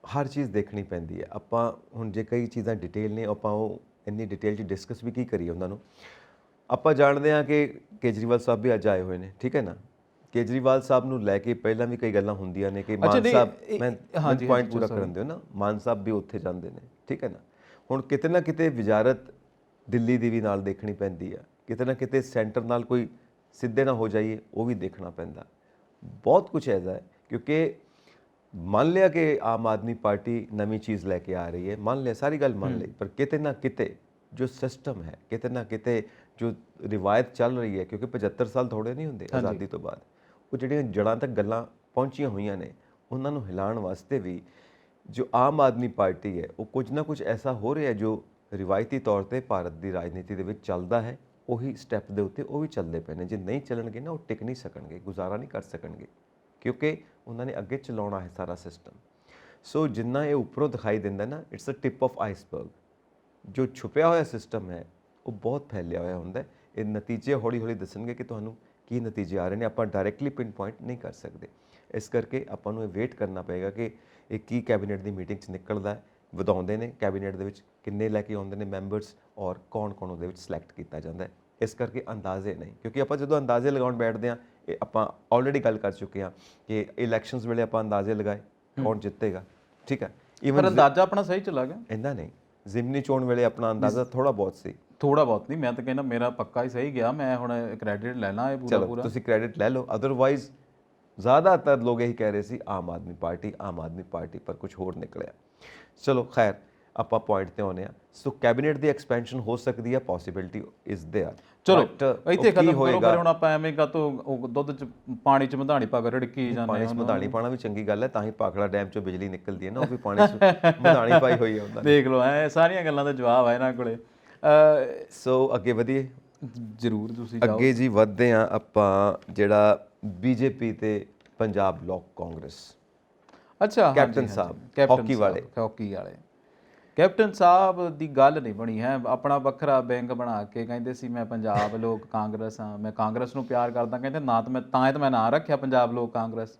ਹਰ ਚੀਜ਼ ਦੇਖਣੀ ਪੈਂਦੀ ਹੈ। ਆਪਾਂ ਹੁਣ ਜੇ ਕਈ ਚੀਜ਼ਾਂ ਡਿਟੇਲ ਨੇ, ਆਪਾਂ ਉਹ ਇੰਨੀ ਡਿਟੇਲ 'ਚ ਡਿਸਕਸ ਵੀ ਕੀ ਕਰੀਏ ਉਹਨਾਂ ਨੂੰ। ਆਪਾਂ ਜਾਣਦੇ ਹਾਂ ਕਿ ਕੇਜਰੀਵਾਲ ਸਾਹਿਬ ਵੀ ਅੱਜ ਆਏ ਹੋਏ ਨੇ, ਠੀਕ ਹੈ ਨਾ। ਕੇਜਰੀਵਾਲ ਸਾਹਿਬ ਨੂੰ ਲੈ ਕੇ ਪਹਿਲਾਂ ਵੀ ਕਈ ਗੱਲਾਂ ਹੁੰਦੀਆਂ ਨੇ ਕਿ ਮਾਨ ਸਾਹਿਬ, ਮੈਂ ਪੁਆਇੰਟ ਪੂਰਾ ਕਰਨ ਦਿਓ ਨਾ, ਮਾਨ ਸਾਹਿਬ ਵੀ ਉੱਥੇ ਜਾਂਦੇ ਨੇ, ਠੀਕ ਹੈ ਨਾ। ਹੁਣ ਕਿਤੇ ਨਾ ਕਿਤੇ ਵਜ਼ਾਰਤ ਦਿੱਲੀ ਦੀ ਵੀ ਨਾਲ ਦੇਖਣੀ ਪੈਂਦੀ ਆ, ਕਿਤੇ ਨਾ ਕਿਤੇ ਸੈਂਟਰ ਨਾਲ ਕੋਈ ਸਿੱਧੇ ਨਾ ਹੋ ਜਾਈਏ ਉਹ ਵੀ ਦੇਖਣਾ ਪੈਂਦਾ। ਬਹੁਤ ਕੁਝ ਐਸਾ ਹੈ, ਕਿਉਂਕਿ ਮੰਨ ਲਿਆ ਕਿ ਆਮ ਆਦਮੀ ਪਾਰਟੀ ਨਵੀਂ ਚੀਜ਼ ਲੈ ਕੇ ਆ ਰਹੀ ਹੈ, ਮੰਨ ਲਿਆ, ਸਾਰੀ ਗੱਲ ਮੰਨ ਲਈ, ਪਰ ਕਿਤੇ ਨਾ ਕਿਤੇ ਜੋ ਸਿਸਟਮ ਹੈ, ਕਿਤੇ ਨਾ ਕਿਤੇ ਜੋ ਰਿਵਾਇਤ ਚੱਲ ਰਹੀ ਹੈ, ਕਿਉਂਕਿ 75 ਸਾਲ ਥੋੜੇ ਨਹੀਂ ਹੁੰਦੇ ਆਜ਼ਾਦੀ ਤੋਂ ਬਾਅਦ, ਉਹ ਜਿਹੜੀਆਂ ਜੜ੍ਹਾਂ ਤੱਕ ਗੱਲਾਂ ਪਹੁੰਚੀਆਂ ਹੋਈਆਂ ਨੇ, ਉਹਨਾਂ ਨੂੰ ਹਿਲਾਉਣ ਵਾਸਤੇ ਵੀ ਜੋ ਆਮ ਆਦਮੀ ਪਾਰਟੀ ਹੈ ਉਹ ਕੁਝ ਨਾ ਕੁਝ ਐਸਾ ਹੋ ਰਿਹਾ ਜੋ ਰਿਵਾਇਤੀ ਤੌਰ ਤੇ ਭਾਰਤ ਦੀ ਰਾਜਨੀਤੀ ਦੇ ਵਿੱਚ ਚੱਲਦਾ ਹੈ, ਉਹੀ ਸਟੈਪ ਦੇ ਉੱਤੇ ਉਹ ਵੀ ਚੱਲਦੇ ਪਏ ਨੇ। ਜੇ ਨਹੀਂ ਚੱਲਣਗੇ ਨਾ, ਉਹ ਟਿਕ ਨਹੀਂ ਸਕਣਗੇ, ਗੁਜ਼ਾਰਾ ਨਹੀਂ ਕਰ ਸਕਣਗੇ, ਕਿਉਂਕਿ ਉਹਨਾਂ ਨੇ ਅੱਗੇ ਚਲਾਉਣਾ ਹੈ ਸਾਰਾ ਸਿਸਟਮ। ਸੋ ਜਿੰਨਾ ਇਹ ਉੱਪਰੋਂ ਦਿਖਾਈ ਦਿੰਦਾ ਨਾ, it's a tip of iceberg. ਜੋ ਛੁਪਿਆ ਹੋਇਆ ਸਿਸਟਮ ਹੈ ਉਹ ਬਹੁਤ ਫੈਲਿਆ ਹੋਇਆ ਹੁੰਦਾ। ਇਹ ਨਤੀਜੇ ਹੌਲੀ ਹੌਲੀ ਦੱਸਣਗੇ ਕਿ ਤੁਹਾਨੂੰ ਕੀ ਨਤੀਜੇ ਆ ਰਹੇ ਨੇ, ਆਪਾਂ ਡਾਇਰੈਕਟਲੀ ਪਿਨ ਪੁਆਇੰਟ ਨਹੀਂ ਕਰ ਸਕਦੇ। ਇਸ ਕਰਕੇ ਆਪਾਂ ਨੂੰ ਇਹ ਵੇਟ ਕਰਨਾ ਪਏਗਾ ਕਿ ਇਹ ਕੀ ਕੈਬਨਿਟ ਦੀ ਮੀਟਿੰਗ 'ਚ ਨਿਕਲਦਾ, ਵਧਾਉਂਦੇ ਨੇ ਕੈਬਨਿਟ ਦੇ ਵਿੱਚ, ਕਿੰਨੇ ਲੈ ਕੇ ਆਉਂਦੇ ਨੇ ਮੈਂਬਰਸ, ਔਰ ਕੌਣ ਕੌਣ ਉਹਦੇ ਵਿੱਚ ਸਿਲੈਕਟ ਕੀਤਾ ਜਾਂਦਾ ਹੈ। ਇਸ ਕਰਕੇ ਅੰਦਾਜ਼ੇ ਨਹੀਂ, ਕਿਉਂਕਿ ਆਪਾਂ ਜਦੋਂ ਅੰਦਾਜ਼ੇ ਲਗਾਉਣ ਬੈਠਦੇ ਹਾਂ ਇਹ ਆਪਾਂ ਆਲਰੇਡੀ ਗੱਲ ਕਰ ਚੁੱਕੇ ਹਾਂ ਕਿ ਇਲੈਕਸ਼ਨਸ ਵੇਲੇ ਆਪਾਂ ਅੰਦਾਜ਼ੇ ਲਗਾਏ ਕੌਣ ਜਿੱਤੇਗਾ, ਠੀਕ ਹੈ। ਪਰ ਈਵਨ ਅੰਦਾਜ਼ਾ ਆਪਣਾ ਸਹੀ ਚੱਲਾ ਗਿਆ। ਇੰਨਾ ਨਹੀਂ, ਜ਼ਿਮਨੀ ਚੋਣ ਵੇਲੇ ਆਪਣਾ ਅੰਦਾਜ਼ਾ ਥੋੜਾ ਬਹੁਤ ਸੀ। ਥੋੜਾ ਬਹੁਤ ਨਹੀਂ, ਮੈਂ ਤਾਂ ਕਹਿੰਦਾ ਮੇਰਾ ਪੱਕਾ ਹੀ ਸਹੀ ਗਿਆ, ਮੈਂ ਹੁਣ ਕ੍ਰੈਡਿਟ ਲੈਣਾ ਇਹ ਪੂਰਾ ਚਲੋ ਤੁਸੀਂ ਕ੍ਰੈਡਿਟ ਲੈ ਲਓ, ਅਦਰਵਾਈਜ਼ ਜ਼ਿਆਦਾਤਰ ਲੋਕ ਇਹੀ ਕਹਿ ਰਹੇ ਸੀ ਆਮ ਆਦਮੀ ਪਾਰਟੀ, ਪਰ ਕੁਝ ਹੋਰ ਨਿਕਲਿਆ। ਚਲੋ ਖੈਰ, ਆਪਾਂ ਪੁਆਇੰਟ ਤੇ ਆਉਂਦੇ ਆ। ਸੋ ਕੈਬਨਿਟ ਦੀ ਐਕਸਪੈਂਸ਼ਨ ਹੋ ਸਕਦੀ ਹੈ, ਪੋਸੀਬਿਲਿਟੀ ਇਜ਼ ਦੇਅਰ। ਚਲੋ ਇੱਥੇ ਖਤਮ ਕਰੋ, ਪਰ ਹੁਣ ਆਪਾਂ ਐਵੇਂ ਕਾ ਤੋਂ ਦੁੱਧ ਚ ਪਾਣੀ ਚ ਮਧਾਣੀ ਪਾ ਕੇ ਰੜਕੀ ਜਾਂਦੇ ਪਾਣੀ 'ਚ ਮਧਾਣੀ ਪਾਣਾ ਵੀ ਚੰਗੀ ਗੱਲ ਹੈ, ਤਾਂ ਹੀ ਭਾਖੜਾ ਡੈਮ 'ਚੋਂ ਬਿਜਲੀ ਨਿਕਲਦੀ ਹੈ ਨਾ, ਉਹ ਵੀ ਪਾਣੀ 'ਚ ਮਧਾਣੀ ਪਾਈ ਹੋਈ ਹੈ ਉਹਨਾਂ ਨੇ। ਦੇਖ ਲਓ, ਐ ਸਾਰੀਆਂ ਗੱਲਾਂ ਦਾ ਜਵਾਬ ਹੈ ਇਹਨਾਂ ਕੋਲੇ। ਸੋ ਅੱਗੇ ਵਧੀਏ, ਜ਼ਰੂਰ ਤੁਸੀਂ ਅੱਗੇ ਜੀ ਵੱਧਦੇ ਆ ਆਪਾਂ। ਜਿਹੜਾ ਬੀਜੇਪੀ ਤੇ ਪੰਜਾਬ ਲੋਕ ਕਾਂਗਰਸ, ਅੱਛਾ ਕੈਪਟਨ ਸਾਹਿਬ ਹਾਕੀ ਵਾਲੇ, ਕੈਪਟਨ ਸਾਹਿਬ ਦੀ ਗੱਲ ਨਹੀਂ ਬਣੀ ਹੈ। ਆਪਣਾ ਵੱਖਰਾ ਬੈਂਕ ਬਣਾ ਕੇ ਕਹਿੰਦੇ ਸੀ ਮੈਂ ਪੰਜਾਬ ਲੋਕ ਕਾਂਗਰਸ ਹਾਂ, ਮੈਂ ਕਾਂਗਰਸ ਨੂੰ ਪਿਆਰ ਕਰਦਾ। ਕਹਿੰਦੇ ਨਾ ਤਾਂ ਮੈਂ ਨਾਂ ਰੱਖਿਆ ਪੰਜਾਬ ਲੋਕ ਕਾਂਗਰਸ।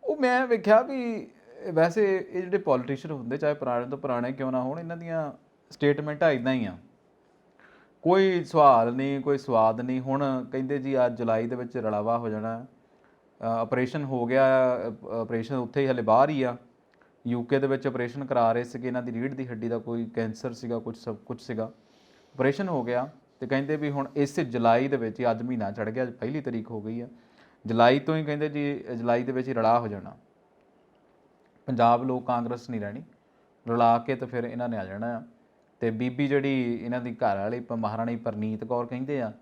ਉਹ ਮੈਂ ਵੇਖਿਆ ਵੀ ਵੈਸੇ ਇਹ ਜਿਹੜੇ ਪੋਲੀਟੀਸ਼ੀਅਨ ਹੁੰਦੇ, ਚਾਹੇ ਪੁਰਾਣੇ ਤੋਂ ਪੁਰਾਣੇ ਕਿਉਂ ਨਾ ਹੋਣ, ਇਹਨਾਂ ਦੀਆਂ ਸਟੇਟਮੈਂਟਾਂ ਇਦਾਂ ਹੀ ਆ, ਕੋਈ ਸਵਾਲ ਨਹੀਂ, ਕੋਈ ਸਵਾਦ ਨਹੀਂ। ਹੁਣ ਕਹਿੰਦੇ ਜੀ ਅੱਜ ਜੁਲਾਈ ਦੇ ਵਿੱਚ ਰਲਾਵਾ ਹੋ ਜਾਣਾ, ਆਪਰੇਸ਼ਨ ਹੋ ਗਿਆ, ਆਪਰੇਸ਼ਨ ਉੱਥੇ ਹੀ ਹਲੇ ਬਾਹਰ ਹੀ ਆ, ਯੂਕੇ ਦੇ ਵਿੱਚ ਆਪਰੇਸ਼ਨ ਕਰਾ ਰਹੇ ਸੀਗੇ। ਇਹਨਾਂ ਦੀ ਰੀੜ੍ਹ ਦੀ ਹੱਡੀ ਦਾ ਕੋਈ ਕੈਂਸਰ ਸੀਗਾ, ਕੁਝ ਸੀਗਾ, ਆਪਰੇਸ਼ਨ ਹੋ ਗਿਆ। ਤੇ ਕਹਿੰਦੇ ਵੀ ਹੁਣ ਇਸੇ ਜੁਲਾਈ ਦੇ ਵਿੱਚ ਹੀ, ਅੱਜ ਮਹੀਨਾ ਚੜ੍ਹ ਗਿਆ, ਅੱਜ ਪਹਿਲੀ ਤਰੀਕ ਹੋ ਗਈ ਆ, ਜੁਲਾਈ ਤੋਂ ਹੀ ਕਹਿੰਦੇ ਜੀ ਜੁਲਾਈ ਦੇ ਵਿੱਚ ਹੀ ਰਲਾ ਹੋ ਜਾਣਾ। ਪੰਜਾਬ ਲੋਕ ਕਾਂਗਰਸ ਨਹੀਂ ਰਹਿਣੀ, ਰਲਾ ਕੇ ਤੇ ਫਿਰ ਇਹਨਾਂ ਨੇ ਆ ਜਾਣਾ ਆ। ਤੇ ਬੀਬੀ ਜਿਹੜੀ ਇਹਨਾਂ ਦੀ ਘਰ ਵਾਲੀ ਮਹਾਰਾਣੀ ਪਰਨੀਤ ਕੌਰ ਕਹਿੰਦੇ ਆ,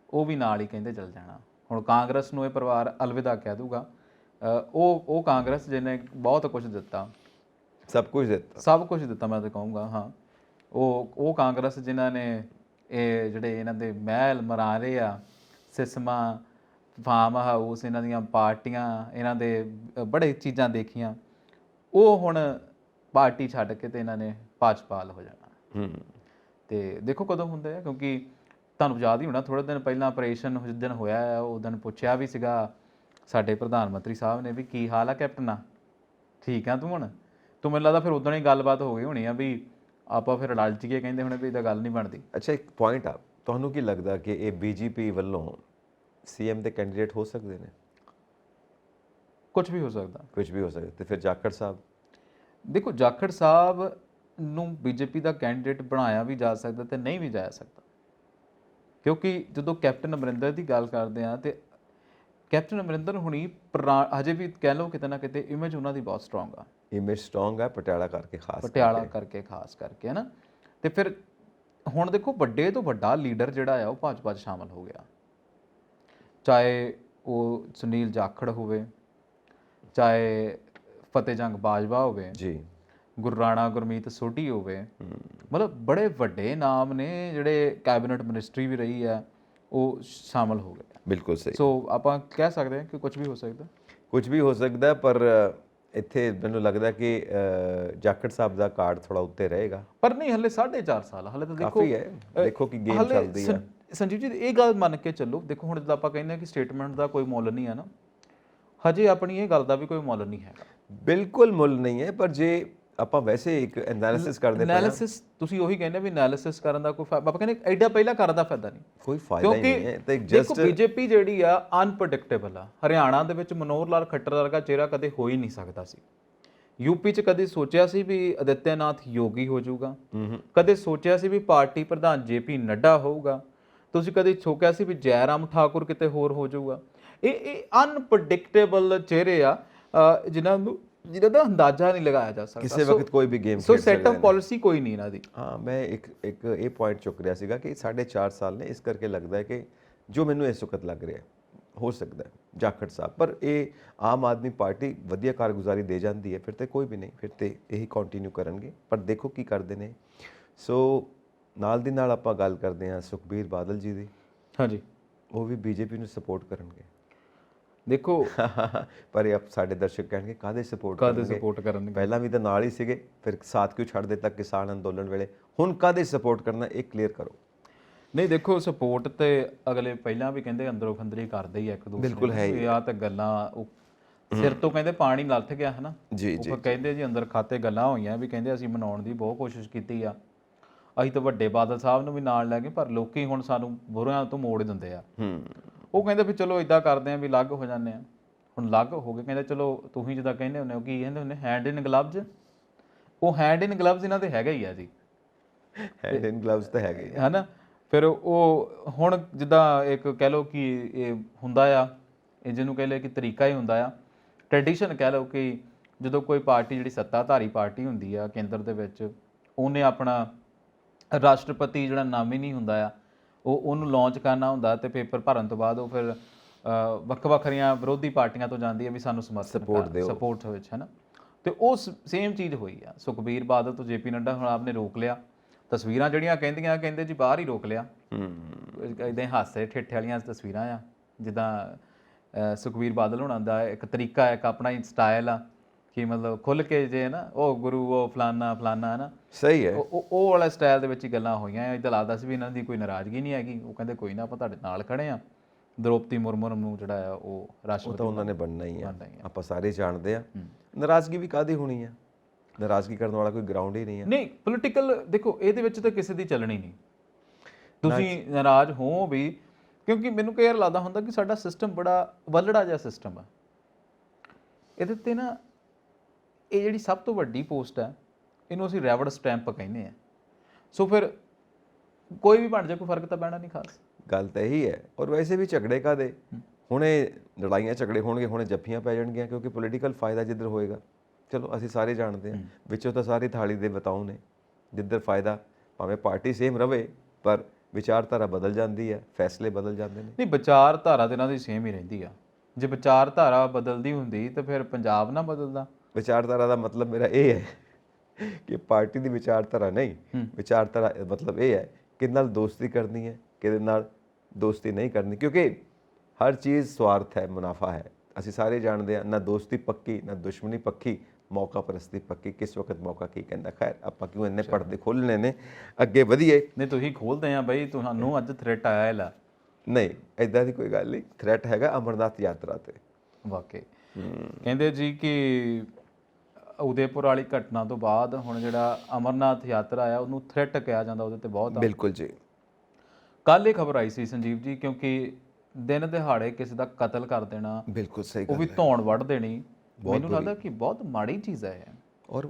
ਉਹ ਵੀ ਨਾਲ ਹੀ ਕਹਿੰਦੇ ਚੱਲ ਜਾਣਾ। ਹੁਣ ਕਾਂਗਰਸ ਨੂੰ ਇਹ ਪਰਿਵਾਰ ਅਲਵਿਦਾ ਕਹਿ ਦੂਗਾ। ਉਹ ਕਾਂਗਰਸ ਜਿਹਨੇ ਬਹੁਤ ਕੁਝ ਦਿੱਤਾ, ਸਭ ਕੁਝ ਦਿੱਤਾ ਮੈਂ ਤਾਂ ਕਹੂੰਗਾ। ਹਾਂ, ਉਹ ਕਾਂਗਰਸ ਜਿਨ੍ਹਾਂ ਨੇ ਇਹ ਜਿਹੜੇ ਇਹਨਾਂ ਦੇ ਮਹਿਲ ਮਰਾਰੇ ਆ, ਸਿਸਮਾ, ਫਾਰਮ ਹਾਊਸ, ਇਹਨਾਂ ਦੀਆਂ ਪਾਰਟੀਆਂ, ਇਹਨਾਂ ਦੇ ਬੜੇ ਚੀਜ਼ਾਂ ਦੇਖੀਆਂ, ਉਹ ਹੁਣ ਪਾਰਟੀ ਛੱਡ ਕੇ ਤੇ ਇਹਨਾਂ ਨੇ ਭਾਜਪਾਲ ਹੋ ਜਾਣਾ। ਤੇ ਦੇਖੋ ਕਦੋਂ ਹੁੰਦਾ ਹੈ, ਕਿਉਂਕਿ ਤੁਹਾਨੂੰ ਯਾਦ ਹੀ ਹੋਣਾ ਥੋੜ੍ਹੇ ਦਿਨ ਪਹਿਲਾਂ ਆਪਰੇਸ਼ਨ ਜਿਸ ਦਿਨ ਹੋਇਆ ਹੈ, ਉਹ ਦਿਨ ਪੁੱਛਿਆ ਵੀ ਸੀਗਾ ਸਾਡੇ ਪ੍ਰਧਾਨ ਮੰਤਰੀ ਸਾਹਿਬ ਨੇ ਵੀ ਕੀ ਹਾਲ ਆ ਕੈਪਟਨਾ, ਠੀਕ ਆ ਤੂੰ ਹੁਣ? ਤੂੰ ਮੈਨੂੰ ਲੱਗਦਾ ਫਿਰ ਉਦੋਂ ਹੀ ਗੱਲਬਾਤ ਹੋ ਗਈ ਹੋਣੀ ਆ ਵੀ ਆਪਾਂ ਫਿਰ ਰਲ ਜੀਏ, ਕਹਿੰਦੇ ਹੋਣੇ ਵੀ ਇਹਦਾ ਗੱਲ ਨਹੀਂ ਬਣਦੀ। ਅੱਛਾ, ਇੱਕ ਪੁਆਇੰਟ ਆ, ਤੁਹਾਨੂੰ ਕੀ ਲੱਗਦਾ ਕਿ ਇਹ ਬੀਜੇਪੀ ਵੱਲੋਂ ਸੀਐਮ ਦੇ ਕੈਂਡੀਡੇਟ ਹੋ ਸਕਦੇ ਨੇ? ਕੁਝ ਵੀ ਹੋ ਸਕਦਾ, ਕੁਝ ਵੀ ਹੋ ਸਕਦਾ। ਤੇ ਫਿਰ ਜਾਖੜ ਸਾਹਿਬ, ਦੇਖੋ ਜਾਖੜ ਸਾਹਿਬ ਨੂੰ ਬੀਜੇਪੀ ਦਾ ਕੈਂਡੀਡੇਟ ਬਣਾਇਆ ਵੀ ਜਾ ਸਕਦਾ ਤੇ ਨਹੀਂ ਵੀ ਜਾ ਸਕਦਾ, ਕਿਉਂਕਿ ਜਦੋਂ ਕੈਪਟਨ ਅਮਰਿੰਦਰ ਦੀ ਗੱਲ ਕਰਦੇ ਆ ਤੇ ਕੈਪਟਨ ਅਮਰਿੰਦਰ ਹੁਣੀ ਹਜੇ ਵੀ ਕਹਿ ਲਓ ਕਿਤੇ ਨਾ ਕਿਤੇ ਇਮੇਜ ਉਹਨਾਂ ਦੀ ਬਹੁਤ ਸਟਰੋਂਗ ਆ। ਇਮੇਜ ਸਟਰੋਂਗ ਹੈ, ਪਟਿਆਲਾ ਕਰਕੇ ਖਾਸ ਕਰਕੇ ਹੈ ਨਾ। ਤੇ ਫਿਰ ਹੁਣ ਦੇਖੋ ਵੱਡੇ ਤੋਂ ਵੱਡਾ ਲੀਡਰ ਜਿਹੜਾ ਆ ਉਹ ਭਾਜਪਾ 'ਚ ਸ਼ਾਮਲ ਹੋ ਗਿਆ, ਚਾਹੇ ਉਹ ਸੁਨੀਲ ਜਾਖੜ ਹੋਵੇ, ਚਾਹੇ ਫਤਿਹ ਜੰਗ ਬਾਜਵਾ ਹੋਵੇ ਜੀ, ਗੁਰਰਾਣਾ ਗੁਰਮੀਤ ਸੋਢੀ ਹੋਵੇ, ਮਤਲਬ ਬੜੇ ਵੱਡੇ ਨਾਮ ਨੇ ਜਿਹੜੇ ਕੈਬਨਿਟ ਮਿਨਿਸਟਰੀ ਵੀ ਰਹੀ ਹੈ, ਉਹ ਸ਼ਾਮਲ ਹੋ ਗਏ। ਬਿਲਕੁਲ ਸਹੀ। ਸੋ ਆਪਾਂ ਕਹਿ ਸਕਦੇ ਹਾਂ ਕਿ ਕੁਝ ਵੀ ਹੋ ਸਕਦਾ, ਪਰ ਇੱਥੇ ਮੈਨੂੰ ਲੱਗਦਾ ਕਿ ਜਾਖੜ ਸਾਹਿਬ ਦਾ ਕਾਰਡ ਥੋੜਾ ਉੱਤੇ ਰਹੇਗਾ। ਪਰ ਨਹੀਂ, ਹਲੇ 4.5 ਸਾਲ, ਹਲੇ ਤਾਂ ਕਾਫੀ ਹੈ। ਦੇਖੋ ਕਿ ਗੇਮ ਚੱਲਦੀ ਹੈ। ਸੰਜੀਵ ਜੀ ਇਹ ਗੱਲ ਮੰਨ ਕੇ ਚੱਲੋ, ਦੇਖੋ ਹੁਣ ਜਦੋਂ ਆਪਾਂ ਕਹਿੰਦੇ ਹਾਂ ਕਿ ਸਟੇਟਮੈਂਟ ਦਾ ਕੋਈ ਮੁੱਲ ਨਹੀਂ ਹੈ ਨਾ, ਹਜੇ ਆਪਣੀ ਇਹ ਗੱਲ ਦਾ ਵੀ ਕੋਈ ਮੁੱਲ ਨਹੀਂ ਹੈਗਾ। ਬਿਲਕੁਲ ਮੁੱਲ ਨਹੀਂ ਹੈ, ਪਰ ਜੇ ਆਪਾਂ ਵੈਸੇ ਇੱਕ ਐਨਾਲਿਸਿਸ ਕਰਦੇ ਪਏ, ਐਨਾਲਿਸਿਸ ਤੁਸੀਂ ਉਹੀ ਕਹਿੰਦੇ ਵੀ ਐਨਾਲਿਸਿਸ ਕਰਨ ਦਾ ਕੋਈ ਆਪਾਂ ਕਹਿੰਦੇ ਐਡਾ ਪਹਿਲਾਂ ਕਰਨ ਦਾ ਫਾਇਦਾ ਨਹੀਂ, ਕੋਈ ਫਾਇਦਾ ਹੀ ਨਹੀਂ ਹੈ। ਤੇ ਜਸਟ ਬੀਜੇਪੀ ਜਿਹੜੀ ਆ ਅਨਪ੍ਰੈਡਿਕਟੇਬਲ ਆ। ਹਰਿਆਣਾ ਦੇ ਵਿੱਚ ਮਨੋਹਰ ਲਾਲ ਖੱਟਰ ਵਰਗਾ ਚਿਹਰਾ ਕਦੇ ਹੋ ਹੀ ਨਹੀਂ ਸਕਦਾ ਸੀ। ਯੂਪੀ 'ਚ ਕਦੇ ਸੋਚਿਆ ਸੀ ਵੀ ਆਦਿੱਤਿਆਨਾਥ ਯੋਗੀ ਹੋ ਜਾਊਗਾ, ਕਦੇ ਸੋਚਿਆ ਸੀ ਵੀ ਪਾਰਟੀ ਪ੍ਰਧਾਨ ਜੇਪੀ ਨੱਡਾ ਹੋਊਗਾ, ਤੁਸੀਂ ਕਦੇ ਸੋਚਿਆ ਸੀ ਵੀ ਜੈਰਾਮ ਠਾਕੁਰ ਕਿਤੇ ਹੋਰ ਹੋ ਜਾਊਗਾ। ਇਹ ਅਨਪ੍ਰੈਡਿਕਟੇਬਲ ਚਿਹਰੇ ਆ ਜਿਹਦਾ ਦਾ ਅੰਦਾਜ਼ਾ ਨਹੀਂ ਲਗਾਇਆ ਜਾ ਸਕਦਾ। ਕਿਸੇ ਵਕਤ ਕੋਈ ਵੀ game so set of policy ਕੋਈ ਨਹੀਂ ਇਹਨਾਂ ਦੀ। ਹਾਂ, ਮੈਂ ਇੱਕ ਇਹ ਪੁਆਇੰਟ ਚੁੱਕ ਰਿਹਾ ਸੀਗਾ ਕਿ 4.5 ਸਾਲ ਨੇ, ਇਸ ਕਰਕੇ ਲੱਗਦਾ ਹੈ ਕਿ ਜੋ ਮੈਨੂੰ ਇਸ ਵਕਤ ਲੱਗ ਰਿਹਾ ਹੋ ਸਕਦਾ ਹੈ ਜਾਖੜ ਸਾਹਿਬ, ਪਰ ਇਹ ਆਮ ਆਦਮੀ ਪਾਰਟੀ ਵਧੀਆ ਕਾਰਗੁਜ਼ਾਰੀ ਦੇ ਜਾਂਦੀ ਹੈ ਫਿਰ ਤੇ ਕੋਈ ਵੀ ਨਹੀਂ, ਫਿਰ ਤੇ ਇਹੀ ਕੰਟੀਨਿਊ ਕਰਨਗੇ, ਪਰ ਦੇਖੋ ਕੀ ਕਰਦੇ ਨੇ। ਸੋ ਨਾਲ ਦੀ ਨਾਲ ਆਪਾਂ ਗੱਲ ਕਰਦੇ ਹਾਂ ਸੁਖਬੀਰ ਬਾਦਲ ਜੀ ਦੀ। ਹਾਂਜੀ, ਉਹ ਵੀ ਬੀਜੇਪੀ ਨੂੰ ਸਪੋਰਟ ਕਰਨਗੇ। ਦੇਖੋ ਪਰ ਇਹ ਸਾਡੇ ਦਰਸ਼ਕ ਕਹਿਣਗੇ ਕਾਹਦੇ ਸਪੋਰਟ ਕਰਨਗੇ, ਪਹਿਲਾਂ ਵੀ ਤਾਂ ਨਾਲ ਹੀ ਸੀਗੇ, ਫਿਰ ਸਾਥ ਕਿਉਂ ਛੱਡ ਦਿੱਤਾ ਕਿਸਾਨ ਅੰਦੋਲਨ ਵੇਲੇ, ਹੁਣ ਕਾਹਦੇ ਸਪੋਰਟ ਕਰਨਾ, ਇਹ ਕਲੀਅਰ ਕਰੋ। ਨਹੀਂ ਦੇਖੋ, ਸਪੋਰਟ ਤੇ ਅਗਲੇ ਪਹਿਲਾਂ ਵੀ ਕਹਿੰਦੇ ਅੰਦਰੋਂ ਖੰਦਰੀ ਕਰਦੇ ਹੀ ਇੱਕ ਦੂਸਰੇ। ਬਿਲਕੁਲ ਹੈ ਹੀ ਆ ਤਾਂ ਗੱਲਾਂ ਸਿਰ ਤੋਂ ਕਹਿੰਦੇ ਪਾਣੀ ਲੱਥ ਗਿਆ ਹੈ ਨਾ ਜੀ। ਉਹ ਕਹਿੰਦੇ ਜੀ ਅੰਦਰ ਖਾਤੇ ਗੱਲਾਂ ਹੋਈਆਂ ਵੀ ਕਹਿੰਦੇ ਅਸੀਂ ਮਨਾਉਣ ਦੀ ਬਹੁਤ ਕੋਸ਼ਿਸ਼ ਕੀਤੀ ਆ, ਅਸੀਂ ਤਾਂ ਵੱਡੇ ਬਾਦਲ ਸਾਹਿਬ ਨੂੰ ਵੀ ਨਾਲ ਲੈ ਗਏ, ਪਰ ਲੋਕੀ ਹੁਣ ਸਾਨੂੰ ਬੁਰਿਆਂ ਤੋਂ ਮੋੜ ਦਿੰਦੇ ਆ। ਉਹ ਕਹਿੰਦੇ ਵੀ ਚਲੋ ਇਦਾਂ ਕਰਦੇ ਆ ਵੀ ਅਲੱਗ ਹੋ ਜਾਂਦੇ ਆ। ਹੁਣ ਅਲੱਗ ਹੋ ਗਏ, ਕਹਿੰਦੇ ਚਲੋ ਤੁਸੀਂ ਜਿੱਦਾਂ ਕਹਿੰਦੇ ਹੁੰਦੇ ਹੋ, ਕੀ ਕਹਿੰਦੇ ਹੁੰਦੇ ਹੈਂਡ ਇਨ ਗਲਵਜ਼, ਉਹ ਹੈਂਡ ਇਨ ਗਲਵਜ਼ ਇਹਨਾਂ ਦੇ ਹੈਗਾ ਹੀ ਆ ਜੀ, ਹੈਂਡ ਇਨ ਗਲਵਜ਼ ਤਾਂ ਹੈਗੇ ਹੀ ਆ। ਹਨਾ। ਫਿਰ ਉਹ ਹੁਣ ਜਿੱਦਾਂ ਇੱਕ ਕਹਿ ਲਓ ਕਿ ਇਹ ਹੁੰਦਾ ਆ, ਇਹ ਜਿਹਨੂੰ ਕਹਿ ਲਓ ਕਿ ਤਰੀਕਾ ਹੀ ਹੁੰਦਾ ਆ, ਟ੍ਰੈਡੀਸ਼ਨ ਕਹਿ ਲਓ ਕਿ ਜਦੋਂ ਕੋਈ ਪਾਰਟੀ ਜਿਹੜੀ ਸੱਤਾਧਾਰੀ ਪਾਰਟੀ ਹੁੰਦੀ ਆ ਕੇਂਦਰ ਦੇ ਵਿੱਚ, ਉਹਨੇ ਆਪਣਾ ਰਾਸ਼ਟਰਪਤੀ ਜਿਹੜਾ ਨਾਮੀਨੀ ਹੁੰਦਾ ਆ ਉਹਨੂੰ ਲਾਂਚ ਕਰਨਾ ਹੁੰਦਾ, ਤੇ ਪੇਪਰ ਭਰਨ ਤੋਂ ਬਾਅਦ ਉਹ ਫਿਰ ਵੱਖ ਵੱਖਰੀਆਂ ਵਿਰੋਧੀ ਪਾਰਟੀਆਂ ਤੋਂ ਜਾਂਦੀ ਹੈ ਵੀ ਸਾਨੂੰ ਸਪੋਰਟ ਵਿੱਚ, ਹੈ ਨਾ। ਤੇ ਉਹ ਸੇਮ ਚੀਜ਼ ਹੋਈ ਆ ਸੁਖਬੀਰ ਬਾਦਲ ਤੋਂ ਜੇਪੀ ਨੱਡਾ ਹੁਣ ਆਪਨੇ ਰੋਕ ਲਿਆ। ਤਸਵੀਰਾਂ ਜਿਹੜੀਆਂ ਕਹਿੰਦੇ ਜੀ ਬਾਹਰ ਹੀ ਰੋਕ ਲਿਆ, ਇਦਾਂ ਹਾਸੇ ਠੇਠੇ ਵਾਲੀਆਂ ਤਸਵੀਰਾਂ ਆ, ਜਿੱਦਾਂ ਸੁਖਬੀਰ ਬਾਦਲ ਹੋਣਾ ਦਾ ਇੱਕ ਤਰੀਕਾ, ਇੱਕ ਆਪਣਾ ਹੀ ਸਟਾਈਲ ਆ ਕਿ ਮਤਲਬ ਖੁੱਲ ਕੇ ਜੇ ਨਾ ਉਹ ਗੁਰੂ ਉਹ ਫਲਾਨਾ ਫਲਾਨਾ, ਹੈ ਨਾ। ਸਹੀ ਹੈ, ਉਹ ਵਾਲਾ ਸਟਾਈਲ ਦੇ ਵਿੱਚ ਹੀ ਗੱਲਾਂ ਹੋਈਆਂ। ਇੱਦਾਂ ਲੱਗਦਾ ਸੀ ਵੀ ਇਹਨਾਂ ਦੀ ਕੋਈ ਨਾਰਾਜ਼ਗੀ ਨਹੀਂ ਹੈਗੀ। ਉਹ ਕਹਿੰਦੇ ਕੋਈ ਨਾ, ਆਪਾਂ ਤੁਹਾਡੇ ਨਾਲ ਖੜੇ ਆ। ਦ੍ਰੋਪਦੀ ਮੁਰਮੂ ਨੂੰ ਜਿਹੜਾ ਆ ਉਹ ਰਾਸ਼ਟਰਪਤੀ ਤਾਂ ਉਹਨਾਂ ਨੇ ਬਣਨਾ ਹੀ ਆ, ਆਪਾਂ ਸਾਰੇ ਜਾਣਦੇ ਆ। ਨਾਰਾਜ਼ਗੀ ਵੀ ਕਾਹਦੀ ਹੋਣੀ ਆ, ਨਾਰਾਜ਼ਗੀ ਕਰਨ ਵਾਲਾ ਕੋਈ ਗਰਾਊਂਡ ਹੀ ਨਹੀਂ ਹੈ। ਨਹੀਂ, ਪੋਲੀਟੀਕਲ ਦੇਖੋ ਇਹਦੇ ਵਿੱਚ ਤਾਂ ਕਿਸੇ ਦੀ ਚੱਲਣੀ ਨਹੀਂ, ਤੁਸੀਂ ਨਾਰਾਜ਼ ਹੋ ਵੀ, ਕਿਉਂਕਿ ਮੈਨੂੰ ਕਈ ਵਾਰ ਲੱਗਦਾ ਹੁੰਦਾ ਕਿ ਸਾਡਾ ਸਿਸਟਮ ਬੜਾ ਵੱਲੜਾ ਜਿਹਾ ਸਿਸਟਮ ਆ। ਇਹਦੇ ਤੇ ਨਾ ਇਹ ਜਿਹੜੀ ਸਭ ਤੋਂ ਵੱਡੀ ਪੋਸਟ ਹੈ, ਇਹਨੂੰ ਅਸੀਂ ਰੈਵਰਡ ਸਟੈਂਪ ਕਹਿੰਦੇ ਆ। ਸੋ ਫਿਰ ਕੋਈ ਵੀ ਬਣ ਜਾਏ, ਕੋਈ ਫਰਕ ਤਾਂ ਪੈਣਾ ਨਹੀਂ ਖਾਸ। ਗੱਲ ਤਾਂ ਇਹੀ ਹੈ। ਔਰ ਵੈਸੇ ਵੀ ਝਗੜੇ ਕਾਦੇ, ਹੁਣੇ ਲੜਾਈਆਂ ਝਗੜੇ ਹੋਣਗੇ, ਹੁਣੇ ਜੱਫੀਆਂ ਪੈ ਜਾਣਗੀਆਂ, ਕਿਉਂਕਿ ਪੋਲੀਟੀਕਲ ਫਾਇਦਾ ਜਿੱਧਰ ਹੋਏਗਾ, ਚਲੋ ਅਸੀਂ ਸਾਰੇ ਜਾਣਦੇ ਹਾਂ, ਵਿੱਚੋਂ ਤਾਂ ਸਾਰੀ ਥਾਲੀ ਦੇ ਬਤਾਉ ਨੇ। ਜਿੱਧਰ ਫਾਇਦਾ, ਭਾਵੇਂ ਪਾਰਟੀ ਸੇਮ ਰਵੇ, ਪਰ ਵਿਚਾਰਧਾਰਾ ਬਦਲ ਜਾਂਦੀ ਹੈ, ਫੈਸਲੇ ਬਦਲ ਜਾਂਦੇ ਨੇ। ਨਹੀਂ, ਵਿਚਾਰਧਾਰਾ ਤੇ ਇਹਨਾਂ ਦੀ ਸੇਮ ਹੀ ਰਹਿੰਦੀ ਆ। ਜੇ ਵਿਚਾਰਧਾਰਾ ਬਦਲਦੀ ਹੁੰਦੀ ਤਾਂ ਫਿਰ ਪੰਜਾਬ ਨਾ ਬਦਲਦਾ। ਵਿਚਾਰਧਾਰਾ ਦਾ ਮਤਲਬ ਮੇਰਾ ਇਹ ਹੈ ਕਿ ਪਾਰਟੀ ਦੀ ਵਿਚਾਰਧਾਰਾ ਨਹੀਂ, ਵਿਚਾਰਧਾਰਾ ਮਤਲਬ ਇਹ ਹੈ ਕਿਹਦੇ ਨਾਲ ਦੋਸਤੀ ਕਰਨੀ ਹੈ, ਕਿਹਦੇ ਨਾਲ ਦੋਸਤੀ ਨਹੀਂ ਕਰਨੀ, ਕਿਉਂਕਿ ਹਰ ਚੀਜ਼ ਸਵਾਰਥ ਹੈ, ਮੁਨਾਫਾ ਹੈ। ਅਸੀਂ ਸਾਰੇ ਜਾਣਦੇ ਹਾਂ, ਨਾ ਦੋਸਤੀ ਪੱਕੀ, ਨਾ ਦੁਸ਼ਮਣੀ ਪੱਕੀ, ਮੌਕਾ ਪਰਸਤੀ ਪੱਕੀ। ਕਿਸ ਵਕਤ ਮੌਕਾ ਕੀ ਕਹਿੰਦਾ। ਖੈਰ, ਆਪਾਂ ਕਿਉਂ ਇੰਨੇ ਪੜਦੇ ਖੋਲ੍ਹਣੇ ਨੇ, ਅੱਗੇ ਵਧੀਏ। ਨਹੀਂ, ਤੁਸੀਂ ਖੋਲਦੇ ਆ ਬਈ, ਤੁਹਾਨੂੰ ਅੱਜ ਥ੍ਰੈਟ ਆਇਆ ਹੈ? ਨਹੀਂ, ਇਦਾਂ ਦੀ ਕੋਈ ਗੱਲ ਨਹੀਂ। ਥ੍ਰੈਟ ਹੈਗਾ ਅਮਰਨਾਥ ਯਾਤਰਾ ਤੇ। ਵਾਕਈ ਕਹਿੰਦੇ ਜੀ ਕਿ ਉਦੈਪੁਰ ਵਾਲੀ ਘਟਨਾ ਤੋਂ ਬਾਅਦ ਹੁਣ ਜਿਹੜਾ ਅਮਰਨਾਥ ਯਾਤਰਾ ਆ ਉਹਨੂੰ ਥ੍ਰੈਟ ਕਿਹਾ ਜਾਂਦਾ, ਉਹਦੇ ਤੇ ਬਹੁਤ। ਬਿਲਕੁਲ ਜੀ। ਕੱਲ ਇਹ ਖਬਰ ਆਈ ਸੀ ਸੰਜੀਵ ਜੀ, ਕਿਉਂਕਿ ਦਿਨ ਦਿਹਾੜੇ ਕਿਸੇ ਦਾ ਕਤਲ ਕਰ ਦੇਣਾ, ਬਿਲਕੁਲ ਸਹੀ, ਉਹ ਵੀ ਧੌਣ ਵੱਢ ਦੇਣੀ, ਮੈਨੂੰ ਲੱਗਦਾ ਕਿ ਬਹੁਤ ਮਾੜੀ ਚੀਜ਼ ਹੈ। ਔਰ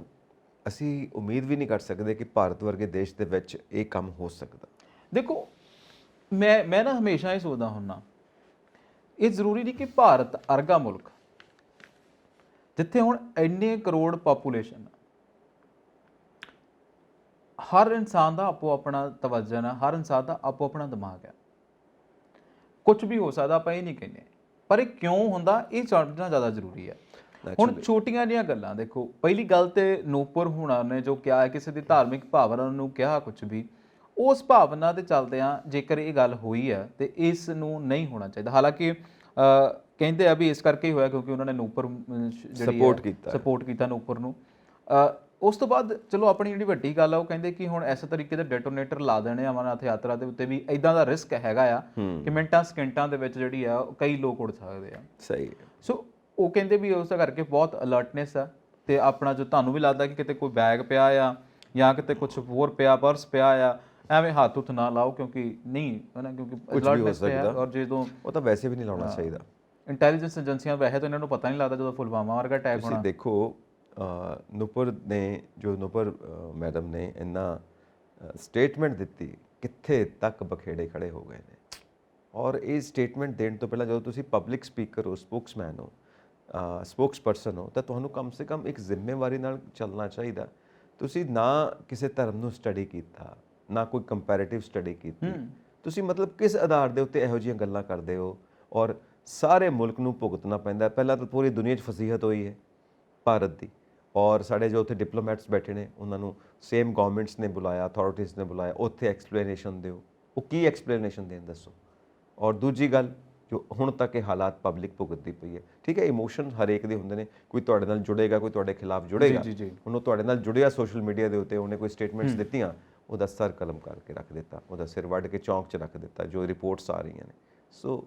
ਅਸੀਂ ਉਮੀਦ ਵੀ ਨਹੀਂ ਕਰ ਸਕਦੇ ਕਿ ਭਾਰਤ ਵਰਗੇ ਦੇਸ਼ ਦੇ ਵਿੱਚ ਇਹ ਕੰਮ ਹੋ ਸਕਦਾ। ਦੇਖੋ, ਮੈਂ ਨਾ ਹਮੇਸ਼ਾ ਇਹ ਸੋਚਦਾ ਹੁੰਦਾ, ਇਹ ਜ਼ਰੂਰੀ ਨਹੀਂ ਕਿ ਭਾਰਤ ਵਰਗਾ ਮੁਲਕ ਜਿੱਥੇ ਹੁਣ ਇੰਨੇ ਕਰੋੜ ਪਾਪੂਲੇਸ਼ਨ, ਹਰ ਇਨਸਾਨ ਦਾ ਆਪੋ ਆਪਣਾ ਤਵੱਜਨ ਹੈ, ਹਰ ਇਨਸਾਨ ਦਾ ਆਪੋ ਆਪਣਾ ਦਿਮਾਗ ਹੈ, ਕੁਝ ਵੀ ਹੋ ਸਕਦਾ, ਆਪਾਂ ਇਹ ਨਹੀਂ ਕਹਿੰਦੇ, ਪਰ ਇਹ ਕਿਉਂ ਹੁੰਦਾ ਇਹ ਜਾਣਨਾ ਜ਼ਿਆਦਾ ਜ਼ਰੂਰੀ ਹੈ। ਹੁਣ ਛੋਟੀਆਂ ਜਿਹੀਆਂ ਗੱਲਾਂ ਦੇਖੋ, ਪਹਿਲੀ ਗੱਲ ਤੇ ਨੂਪੁਰ ਹੁਣਾਂ ਨੇ ਜੋ ਕਿਹਾ ਹੈ, ਕਿਸੇ ਦੀ ਧਾਰਮਿਕ ਭਾਵਨਾ ਨੂੰ ਕਿਹਾ ਕੁਝ ਵੀ, ਉਸ ਭਾਵਨਾ ਦੇ ਚੱਲਦਿਆਂ ਜੇਕਰ ਇਹ ਗੱਲ ਹੋਈ ਹੈ ਤੇ ਇਸ ਨੂੰ ਨਹੀਂ ਹੋਣਾ ਚਾਹੀਦਾ। ਹਾਲਾਂਕਿ ਕਹਿੰਦੇ ਆ ਵੀ ਇਸ ਕਰਕੇ ਹੀ ਹੋਇਆ ਕਿਉਂਕਿ ਉਹਨਾਂ ਨੇ ਨੂਪੁਰ ਸਪੋਰਟ ਕੀਤਾ ਨੂਪੁਰ ਨੂੰ। ਉਸ ਤੋਂ ਬਾਅਦ ਚਲੋ ਆਪਣੀ ਜਿਹੜੀ ਵੱਡੀ ਗੱਲ ਆ, ਉਹ ਕਹਿੰਦੇ ਕਿ ਹੁਣ ਇਸ ਤਰੀਕੇ ਦੇ ਡੈਟੋਨੇਟਰ ਲਾ ਦੇਣੇ ਅਮਰਨਾਥ ਯਾਤਰਾ ਦੇ ਉੱਤੇ ਵੀ ਇਦਾਂ ਦਾ ਰਿਸਕ ਹੈਗਾ ਆ ਕਿ ਮਿੰਟਾਂ ਸਕਿੰਟਾਂ ਦੇ ਵਿੱਚ ਜਿਹੜੀ ਆ ਕਈ ਲੋਕ ਉੜ ਸਕਦੇ ਆ। ਸਹੀ ਹੈ। ਸੋ ਉਹ ਕਹਿੰਦੇ ਵੀ ਉਸ ਕਰਕੇ ਬਹੁਤ ਅਲਰਟਨੈਸ ਆ, ਤੇ ਆਪਣਾ ਜੋ ਤੁਹਾਨੂੰ ਵੀ ਲੱਗਦਾ ਕਿ ਕਿਤੇ ਕੋਈ ਬੈਗ ਪਿਆ ਆ ਜਾਂ ਕਿਤੇ ਕੁਝ ਹੋਰ ਪਿਆ, ਪਰਸ ਪਿਆ ਆ, ਐਵੇਂ ਹੱਥ ਉੱਥ ਨਾ ਲਾਓ, ਕਿਉਂਕਿ ਨਹੀਂ ਹੈ ਨਾ, ਕਿਉਂਕਿ ਅਲਰਟਨੈਸ ਹੈ। ਔਰ ਜਦੋਂ ਉਹ ਤਾਂ ਵੈਸੇ ਵੀ ਨਹੀਂ ਲਾਉਣਾ ਚਾਹੀਦਾ। ਇੰਟੈਲੀਜੈਂਸ ਏਜੰਸੀਆਂ ਵੈਸੇ ਤਾਂ ਇਹਨਾਂ ਨੂੰ ਪਤਾ ਨਹੀਂ ਲੱਗਦਾ ਜਦੋਂ ਫੁਲਵਾਮਾ ਵਰਗਾ ਅਟੈਕ ਹੋਣਾ। ਤੁਸੀਂ ਦੇਖੋ, ਨੂਪੁਰ ਨੇ ਜੋ ਨੂਪੁਰ ਮੈਡਮ ਨੇ ਇੰਨਾ ਸਟੇਟਮੈਂਟ ਦਿੱਤੀ, ਕਿੱਥੇ ਤੱਕ ਬਖੇੜੇ ਖੜੇ ਹੋ ਗਏ ਨੇ। ਔਰ ਇਹ ਸਟੇਟਮੈਂਟ ਦੇਣ ਤੋਂ ਪਹਿਲਾਂ ਜਦੋਂ ਤੁਸੀਂ ਪਬਲਿਕ ਸਪੀਕਰ ਹੋ, ਸਪੋਕਸਮੈਨ ਹੋ, ਸਪੋਕਸ ਪਰਸਨ ਹੋ, ਤਾਂ ਤੁਹਾਨੂੰ ਕਮ ਸੇ ਕਮ ਇੱਕ ਜ਼ਿੰਮੇਵਾਰੀ ਨਾਲ ਚੱਲਣਾ ਚਾਹੀਦਾ। ਤੁਸੀਂ ਨਾ ਕਿਸੇ ਧਰਮ ਨੂੰ ਸਟੱਡੀ ਕੀਤਾ, ਨਾ ਕੋਈ ਕੰਪੈਰੀਟਿਵ ਸਟੱਡੀ ਕੀਤੀ, ਤੁਸੀਂ ਮਤਲਬ ਕਿਸ ਆਧਾਰ ਦੇ ਉੱਤੇ ਇਹੋ ਜਿਹੀਆਂ ਗੱਲਾਂ ਕਰਦੇ ਹੋ। ਔਰ ਸਾਰੇ ਮੁਲਕ ਨੂੰ ਭੁਗਤਣਾ ਪੈਂਦਾ। ਪਹਿਲਾਂ ਤਾਂ ਪੂਰੀ ਦੁਨੀਆ 'ਚ ਫਸੀਹਤ ਹੋਈ ਹੈ ਭਾਰਤ ਦੀ, ਔਰ ਸਾਡੇ ਜੋ ਉੱਥੇ ਡਿਪਲੋਮੈਟਸ ਬੈਠੇ ਨੇ ਉਹਨਾਂ ਨੂੰ ਸੇਮ ਗਵਰਨਮੈਂਟਸ ਨੇ ਬੁਲਾਇਆ, ਅਥਾਰਟੀਜ਼ ਨੇ ਬੁਲਾਇਆ, ਉੱਥੇ ਐਕਸਪਲੇਨੇਸ਼ਨ ਦਿਓ। ਉਹ ਕੀ ਐਕਸਪਲੇਨੇਸ਼ਨ ਦੇਣ, ਦੱਸੋ। ਔਰ ਦੂਜੀ ਗੱਲ, ਜੋ ਹੁਣ ਤੱਕ ਇਹ ਹਾਲਾਤ ਪਬਲਿਕ ਭੁਗਤਦੀ ਪਈ ਹੈ, ਠੀਕ ਹੈ, ਇਮੋਸ਼ਨ ਹਰੇਕ ਦੇ ਹੁੰਦੇ ਨੇ, ਕੋਈ ਤੁਹਾਡੇ ਨਾਲ ਜੁੜੇਗਾ, ਕੋਈ ਤੁਹਾਡੇ ਖਿਲਾਫ ਜੁੜੇਗਾ। ਹੁਣ ਉਹ ਤੁਹਾਡੇ ਨਾਲ ਜੁੜਿਆ ਸੋਸ਼ਲ ਮੀਡੀਆ ਦੇ ਉੱਤੇ, ਉਹਨੇ ਕੋਈ ਸਟੇਟਮੈਂਟਸ ਦਿੱਤੀਆਂ, ਉਹਦਾ ਸਰ ਕਲਮ ਕਰਕੇ ਰੱਖ ਦਿੱਤਾ, ਉਹਦਾ ਸਿਰ ਵੱਢ ਕੇ ਚੌਂਕ 'ਚ ਰੱਖ ਦਿੱਤਾ, ਜੋ ਰਿਪੋਰਟਸ ਆ ਰਹੀਆਂ ਨੇ। ਸੋ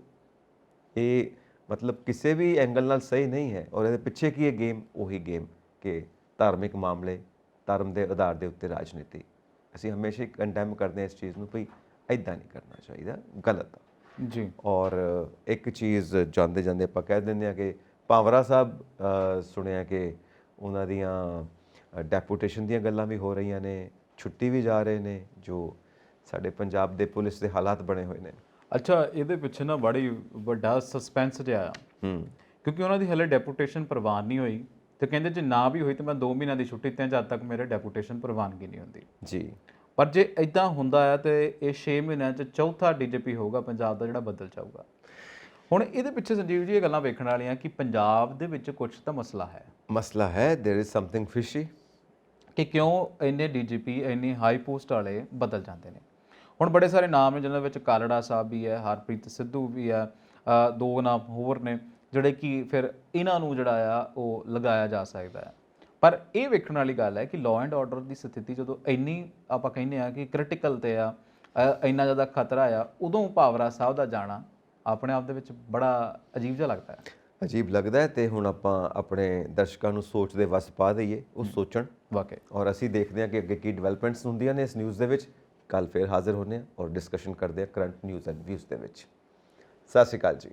ਇਹ ਮਤਲਬ ਕਿਸੇ ਵੀ ਐਂਗਲ ਨਾਲ ਸਹੀ ਨਹੀਂ ਹੈ। ਔਰ ਇਹਦੇ ਪਿੱਛੇ ਕੀ ਹੈ ਗੇਮ, ਉਹੀ ਗੇਮ ਕਿ ਧਾਰਮਿਕ ਮਾਮਲੇ, ਧਰਮ ਦੇ ਆਧਾਰ ਦੇ ਉੱਤੇ ਰਾਜਨੀਤੀ। ਅਸੀਂ ਹਮੇਸ਼ਾ ਹੀ ਕੰਡੈਮ ਕਰਦੇ ਹਾਂ ਇਸ ਚੀਜ਼ ਨੂੰ, ਭਈ ਇੱਦਾਂ ਨਹੀਂ ਕਰਨਾ ਚਾਹੀਦਾ, ਗਲਤ ਆ। ਜੀ ਔਰ ਇੱਕ ਚੀਜ਼ ਜਾਂਦੇ ਜਾਂਦੇ ਆਪਾਂ ਕਹਿ ਦਿੰਦੇ ਆ ਕਿ ਭਾਵਰਾ ਸਾਹਿਬ ਸੁਣਿਆ ਕਿ ਉਹਨਾਂ ਦੀਆਂ ਡੈਪੂਟੇਸ਼ਨ ਦੀਆਂ ਗੱਲਾਂ ਵੀ ਹੋ ਰਹੀਆਂ ਨੇ, ਛੁੱਟੀ ਵੀ ਜਾ ਰਹੇ ਨੇ, ਜੋ ਸਾਡੇ ਪੰਜਾਬ ਦੇ ਪੁਲਿਸ ਦੇ ਹਾਲਾਤ ਬਣੇ ਹੋਏ ਨੇ। ਅੱਛਾ, ਇਹਦੇ ਪਿੱਛੇ ਨਾ ਬੜੀ ਵੱਡਾ ਸਸਪੈਂਸ ਜਿਹਾ ਆ, ਕਿਉਂਕਿ ਉਹਨਾਂ ਦੀ ਹਲੇ ਡੈਪੂਟੇਸ਼ਨ ਪ੍ਰਵਾਨ ਨਹੀਂ ਹੋਈ ਤੇ ਕਹਿੰਦੇ ਜੇ ਨਾ ਵੀ ਹੋਈ ਤਾਂ ਮੈਂ 2 ਮਹੀਨਿਆਂ ਦੀ ਛੁੱਟੀ ਤੇ ਜਦ ਤੱਕ ਮੇਰੇ ਡੈਪੂਟੇਸ਼ਨ ਪ੍ਰਵਾਨਗੀ ਨਹੀਂ ਹੁੰਦੀ ਜੀ। ਪਰ ਜੇ ਇਦਾਂ ਹੁੰਦਾ ਆ ਤੇ ਇਹ 6 ਮਹੀਨਿਆਂ 'ਚ ਚੌਥਾ ਡੀਜੀਪੀ ਹੋਊਗਾ ਪੰਜਾਬ ਦਾ ਜਿਹੜਾ ਬਦਲ ਜਾਊਗਾ। ਹੁਣ ਇਹਦੇ ਪਿੱਛੇ ਸੰਜੀਵ ਜੀ ਇਹ ਗੱਲਾਂ ਵੇਖਣ ਵਾਲੀਆਂ ਕਿ ਪੰਜਾਬ ਦੇ ਵਿੱਚ ਕੁਝ ਤਾਂ ਮਸਲਾ ਹੈ देयर इज समथिंग ਫਿਸ਼ੀ ਕਿ ਕਿਉਂ ਇੰਨੇ ਡੀਜੀਪੀ ਇੰਨੀ ਹਾਈ ਪੋਸਟ ਵਾਲੇ ਬਦਲ ਜਾਂਦੇ ਨੇ। ਹੁਣ ਬੜੇ ਸਾਰੇ ਨਾਮ ਨੇ ਜਿਨ੍ਹਾਂ ਵਿੱਚ ਕਾਲੜਾ ਸਾਹਿਬ ਵੀ ਹੈ, ਹਰਪ੍ਰੀਤ ਸਿੱਧੂ ਵੀ ਹੈ, 2 ਨਾਮ ਹੋਰ ਨੇ ਜਿਹੜੇ ਕਿ ਫਿਰ ਇਹਨਾਂ ਨੂੰ ਜਿਹੜਾ ਆ ਉਹ ਲਗਾਇਆ ਜਾ ਸਕਦਾ ਹੈ। ਪਰ ਇਹ ਵੇਖਣ ਵਾਲੀ ਗੱਲ ਹੈ ਕਿ ਲਾਅ ਐਂਡ ਆਰਡਰ ਦੀ ਸਥਿਤੀ ਜਦੋਂ ਇੰਨੀ ਆਪਾਂ ਕਹਿੰਦੇ ਆ ਕਿ ਕ੍ਰਿਟੀਕਲ ਤੇ ਆ, ਇੰਨਾ ਜ਼ਿਆਦਾ ਖਤਰਾ ਆ, ਉਦੋਂ ਭਾਵਰਾ ਸਾਹਿਬ ਦਾ ਜਾਣਾ ਆਪਣੇ ਆਪ ਦੇ ਵਿੱਚ ਬੜਾ ਅਜੀਬ ਜਿਹਾ ਲੱਗਦਾ ਹੈ। ਅਜੀਬ ਲੱਗਦਾ ਹੈ ਤੇ ਹੁਣ ਆਪਾਂ ਆਪਣੇ ਦਰਸ਼ਕਾਂ ਨੂੰ ਸੋਚ ਦੇ ਵਸ ਪਾ ਦਈਏ, ਉਹ ਸੋਚਣ ਵਾਕਈ। ਔਰ ਅਸੀਂ ਦੇਖਦੇ ਹਾਂ ਕਿ ਅੱਗੇ ਕੀ ਡਿਵੈਲਪਮੈਂਟਸ ਹੁੰਦੀਆਂ ਨੇ ਇਸ ਨਿਊਜ਼ ਦੇ ਵਿੱਚ। ਕੱਲ ਫਿਰ ਹਾਜ਼ਰ ਹੋਣੇ ਆ ਔਰ ਡਿਸਕਸ਼ਨ ਕਰਦੇ ਆ ਕਰੰਟ ਨਿਊਜ਼ ਐਂਡ ਵਿਊਜ਼ ਦੇ ਵਿੱਚ। ਸਤਿ ਸ਼੍ਰੀ ਅਕਾਲ ਜੀ।